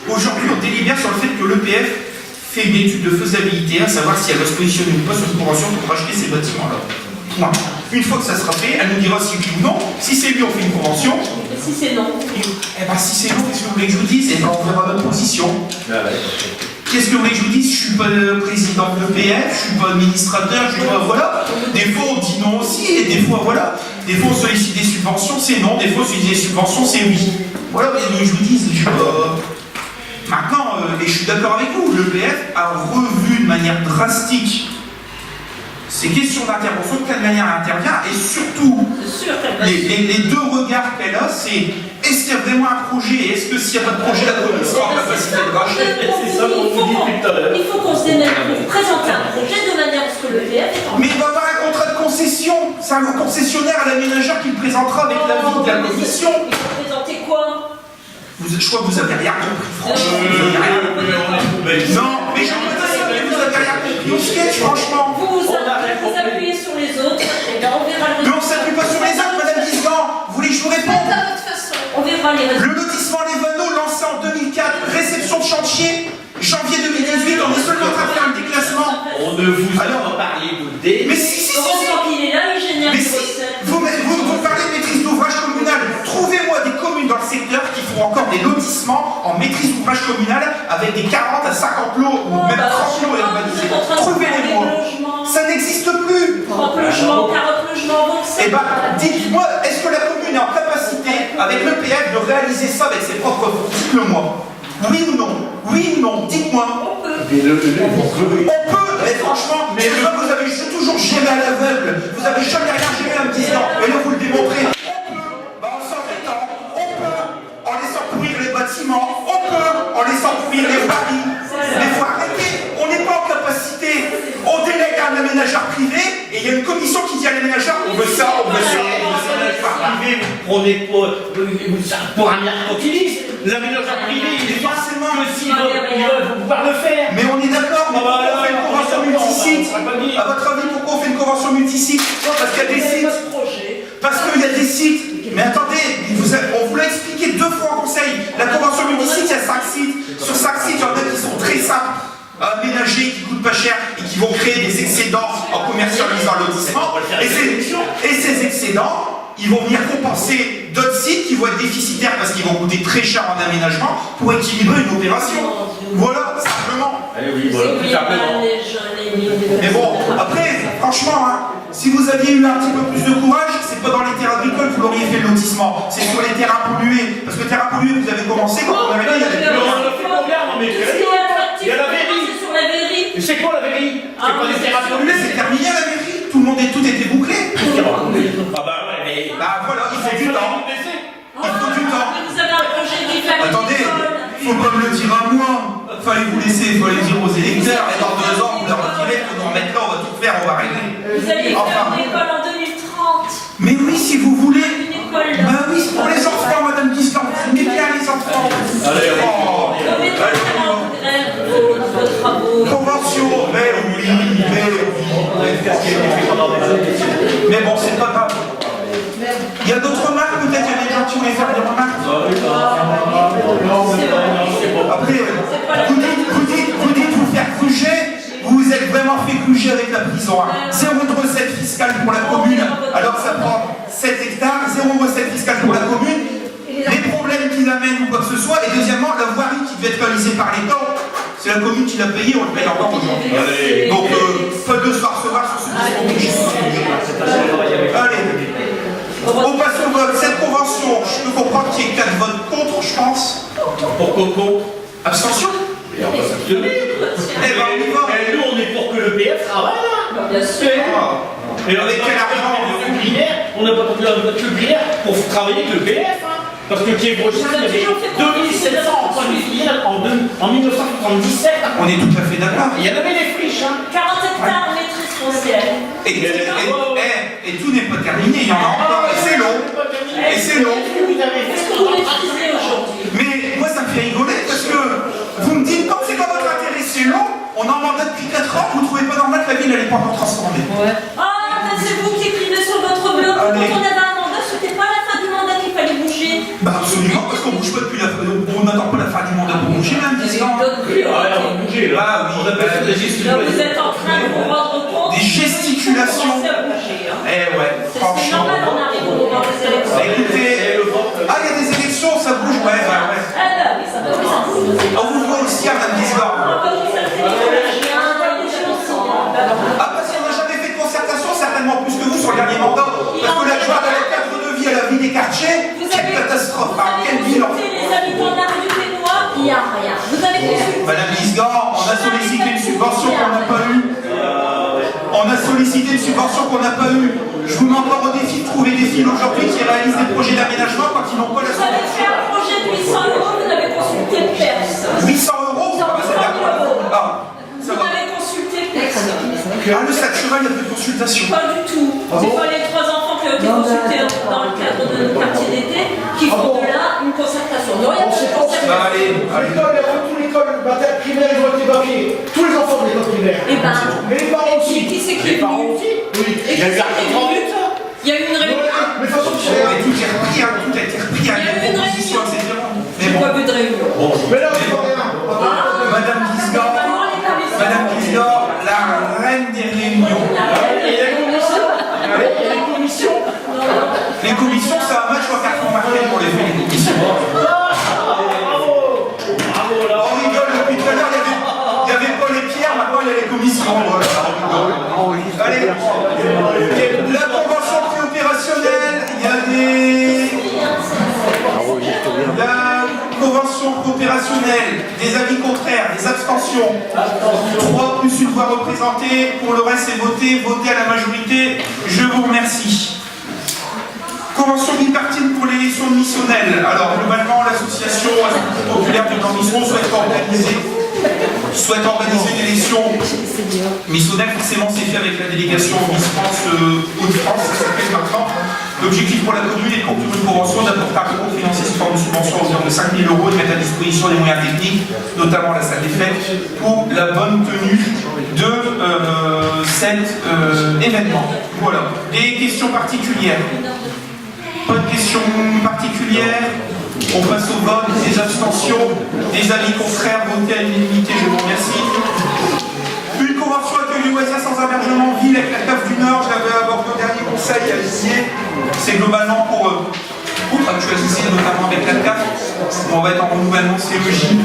Aujourd'hui, on délibère sur le fait que l'EPF fait une étude de faisabilité, à savoir si elle va se positionner ou pas sur une convention pour acheter ces bâtiments-là. Point. Une fois que ça sera fait, elle nous dira si oui ou non. Si c'est oui, on fait une convention. Et si c'est non? Eh bien, si c'est non, qu'est-ce que vous voulez que je vous dise? Et on verra notre position. Qu'est-ce que vous voulez que je vous dise? Je suis pas le président de l'EPF, je suis pas administrateur, je suis pas. Voilà. Des fois, on dit non aussi, et des fois, voilà. Des fois, on sollicite des subventions, c'est non. Des fois, on sollicite des subventions, c'est oui. Voilà, mais je vous dis, maintenant, et je suis d'accord avec vous, l'EPF a revu de manière drastique ces questions d'intervention, de quelle manière elle intervient, et surtout, les deux regards qu'elle a, c'est est-ce qu'il y a vraiment un projet, et est-ce que s'il n'y a pas de projet, la commune sera en capacité de racheter. C'est ça qu'on vous dit depuis tout à l'heure. Il faut qu'on se démène pour présenter un projet de manière à ce que l'EPF est en... Mais il va y avoir un contrat de concession, c'est un concessionnaire à l'aménageur qui le présentera avec l'avis de la commission. Il faut présenter quoi? Je crois que vous avez rien compris, franchement. Vous avez rien compris. Non, mais je peux dire ça, mais vous avez rien compris au sketch, franchement. Vous appuyez sur les autres, et bien on verra le Mais on ne s'appuie pas sur les autres, Madame Guisgan. Vous voulez que je vous réponde? de toute façon. On verra les résultats. Le lotissement Les Vanneaux, lancé en 2004, réception de chantier, janvier 2018, on est seulement en train de faire un déclassement. On ne vous a pas parlé de dé. Mais si. Heureusement qu'il est là, il génère Mais des si, recettes. vous parlez de maîtrise d'ouvrage communal. Trouvez-moi des communes dans le secteur qui font encore des lotissements en maîtrise d'ouvrage communal avec des 40 à 50 lots ou même 30 lots urbanisés. Trouvez-les-moi. Ça n'existe plus. 30 logements, 40 logements, donc c'est... Eh bien, dites-moi, est-ce que la commune est en capacité, avec l'EPF, de réaliser ça avec ses propres fonds? Dites-le-moi. Oui ou non? Oui ou non? Dites-moi. On peut. On peut, mais franchement, mais vous avez toujours géré à l'aveugle. Vous avez jamais rien géré en me disant, et là vous le démontrez. On peut, en s'embêtant, on peut, en laissant pourrir les bâtiments, on peut, en laissant pourrir les voiries. Mais faut arrêter, on n'est pas en capacité. On délègue à un aménageur privé, et il y a une commission qui dit à l'aménageur, on veut ça, on veut ça, on veut ça. Privé, vous prenez pour un mercantiliste. L'aménageur privé, il est forcément s'ils veulent pouvoir le faire. Mais on est d'accord, mais pourquoi on fait une convention multisite? À votre avis, pourquoi on fait une convention multisite? Parce qu'il y a des sites. Parce qu'il y a des sites. Mais attendez, on vous l'a expliqué 2 fois en conseil. La convention multisite, il y a 5 sites. Sur 5 sites, il y en a qui sont très simples à aménager, qui coûtent pas cher et qui vont créer des excédents en commercialisant le lotissement. Et ces excédents, ils vont venir compenser d'autres sites qui vont être déficitaires parce qu'ils vont coûter très cher en aménagement pour équilibrer une opération. Voilà, simplement. Eh oui, voilà, tout simplement. Mais bon, après, franchement, hein, si vous aviez eu un petit peu plus de courage, c'est pas dans les terres agricoles que vous l'auriez fait le lotissement, c'est sur les terrains pollués. Parce que terrains pollués, vous avez commencé quand on avait dit, il y avait plus rien. Il y a la mairie. Sur la mairie. Mais c'est quoi la mairie? C'est pas des terrains pollués. C'est terminé la mairie, tout était bouclé. Ah bah ouais, mais... Bah voilà, il faut du temps. Il faut du temps. Vous avez un projet qui fait Attendez, faut pas me le dire à moi. Fallait vous laisser, fallait le dire aux électeurs. Et dans 2 ans, vous leur retirez, faut nous remettre là, on va tout faire, on va régler. Vous allez faire une école en 2030. Mais oui, si vous voulez. Une école. Bah oui, c'est pour les enfants, Madame Guislan. Vous aimez bien les enfants. Allez, Oh. On met tout en grève vos travaux. Convention, mais oui. Mais bon, c'est pas grave. Il y a d'autres remarques, peut-être, il y a des gens qui voulaient faire des remarques. Après, vous dites vous faire cruger, vous vous êtes vraiment fait cruger avec la prison. 0 de recette fiscale pour la commune, alors que ça prend 7 hectares, 0 recette fiscale pour la commune, les problèmes qu'il amène ou quoi que ce soit, et deuxièmement, la voirie qui devait être réalisée par l'État, c'est la commune qui l'a payé, on le paye encore aujourd'hui. Donc, pas de se recevoir sur ce discours. Allez. On passe au vote. Cette convention, je peux comprendre qu'il y ait 4 votes contre, je pense. Pour Coco. Abstention. Et on va s'abstenir. Eh ben, on y va. Et nous, on est pour que le PF travaille là. Bien sûr. Et avec quel argent on n'a pas pris notre cublière pour travailler avec le PF. Parce que Kievrochis, il y avait 2700 en 1977. On est tout à fait d'accord. Il y en avait des friches. 40 hectares en maîtrise foncière. Et tout n'est pas terminé, il y en a encore. Et c'est long. Et c'est long. Est-ce que vous maîtrisez aujourd'hui? Mais moi, ça me fait rigoler parce que vous me dites, quand c'est pas votre intérêt, c'est long. On en mandat depuis 4 ans, vous trouvez pas normal que la ville n'allait pas encore transformer. Ah, c'est vous qui écrivez sur votre blog. Quand on avait un mandat, c'était pas la fin du mandat qu'il fallait bouger. Bah absolument, parce qu'on bouge pas depuis la fin. On n'attend pas la fin du mandat pour bouger, même 10 ans. D'autres priorités. On va bouger là. Ah oui. On appelle ça des gesticulations. Donc vous êtes en train de vous rendre compte. Des gesticulations. Vous commencez à bouger, hein. Eh ouais, C'est franchement. normal, on arrive au moment des élections. Écoutez, ah, il y a des élections, ça bouge, ouais. Ah bah oui, ça bouge. On vous voit aussi à Mme Guisbard. Ah bah oui, ça le fait. J'ai un élection aussi. Ah, parce qu'on n'a jamais fait de concertation, certainement plus que vous sur le dernier mandat. Parce que l'adjoint qu'on n'a pas eu. Je vous mets encore au défi de trouver des villes aujourd'hui qui réalisent des projets d'aménagement quand ils n'ont pas la Vous avez fait un projet de 800 euros, vous n'avez consulté personne. 800 euros, ça va, c'est d'accord. Ah, ça Vous va. n'avez consulté personne. Ah, le sac cheval, il y a peu de consultation. Pas du tout. C'est pas les 3 enfants qui ont été consultés dans le cadre de nos quartiers d'été qui font de là une concertation. Non, il y a pas de concertation. Bah, allez, allez. Toute l'école primaire, ils ont été évacués. Tous les enfants de l'école primaire. Et ben, Mais les parents aussi. qui c'est qui est venu? Oui. Il y a eu Il y a eu une réunion. Mais de toute façon, tu sais. Mais tout est repris, hein, tout a été repris, hein, Il y a eu les une propositions, réunion. etc. Mais J'ai bon, pas vu de réunion. Mais là, c'est pas rien. Madame Gisdor, la reine des réunions. Les commissions, c'est un match au carton marqué pour les faits, les commissions. On rigole depuis tout à l'heure, il y avait Paul et Pierre, maintenant il y a les commissions. Voilà, on rigole. Allez, la convention préopérationnelle, il y a des... La convention opérationnelle, des avis contraires, des abstentions. 3 plus une voix représentée. Pour le reste, c'est voté à la majorité. Je vous remercie. Convention bipartite pour l'élection de missionnelle. Alors, globalement, l'association populaire de Dormisson souhaite organiser une élection missionnelle. Forcément, c'est fait avec la délégation Miss France Hauts-de-France, ça s'appelle maintenant. L'objectif pour la commune est de conclure une convention d'apporter un concours financier sous forme de subvention à hauteur de 5 000 € et de mettre à disposition des moyens techniques, notamment la salle des fêtes, pour la bonne tenue de cet événement. Voilà. Des questions particulières? Pas de questions particulières. On passe au vote, des abstentions, des avis contraires, votés à l'unanimité, je vous remercie. Une convention accueil du loisir sans hébergement ville avec la CAF du Nord, j'avais abordé au dernier conseil à signer. C'est globalement pour actualiser, notamment avec la CAF. On va être en renouvellement CEJ,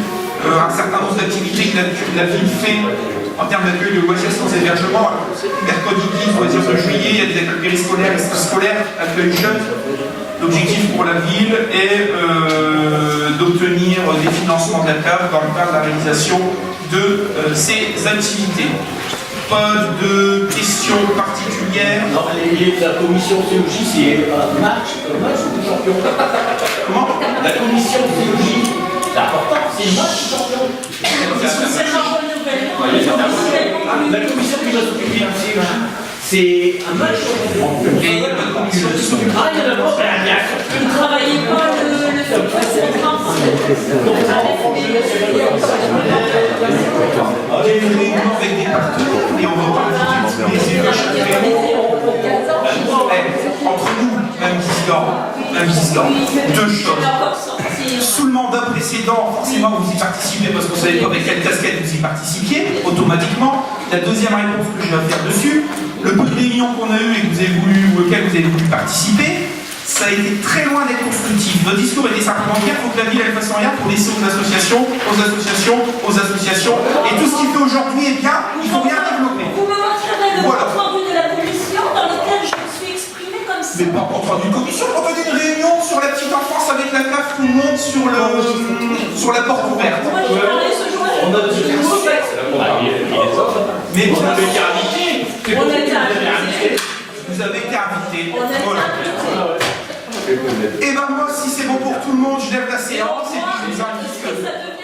un certain nombre d'activités que la ville fait en termes d'accueil de loisirs sans hébergement. Mercredi 10, loisirs de juillet, il y a des accueils périscolaires, extrascolaires, accueil jeunes. L'objectif pour la ville est d'obtenir des financements de la CAF dans le cadre de la réalisation de ces activités. Pas de questions particulières. Non, la commission COJ, c'est un match ou champion? Comment? La commission COJ, c'est important, c'est un match ou champion? C'est un renouvellement. La commission qui va s'occuper du COJ, c'est un match ou champion? Et il y a pas de commission qui s'occupe. Ah, il y en a pas, bien sûr. Vous ne travaillez pas le On a une réunion avec des partenaires et on va pas les élus à chaque réunion. Entre nous, même Gisdor, deux choses. Sous le mandat précédent, forcément vous y participez parce que vous ne savez pas avec quelle casquette vous y participiez, automatiquement. La deuxième réponse que je vais faire dessus, le peu de réunions qu'on a eu et que vous avez voulu, ou auquel vous avez voulu participer, ça a été très loin d'être constructif. Votre discours était simplement dire qu'il faut que la ville elle fasse rien pour laisser aux associations. Et tout ce qu'il fait aujourd'hui est bien, il ne faut rien développer. Vous me montrerez le Voilà. compte rendu de la commission dans lequel je me suis exprimée comme ça. Mais pas en compte d'une commission, en compte d'une réunion sur la petite enfance avec la CAF, tout le monde sur la porte ouverte. Moi j'ai parlé ce jour-là. On a dit Mais on avait été invités. On a été invités. vous avez été invité. On a été Voilà. invités. Et ben moi, si c'est bon pour tout le monde, je lève la séance et puis je vous invite. Ça devient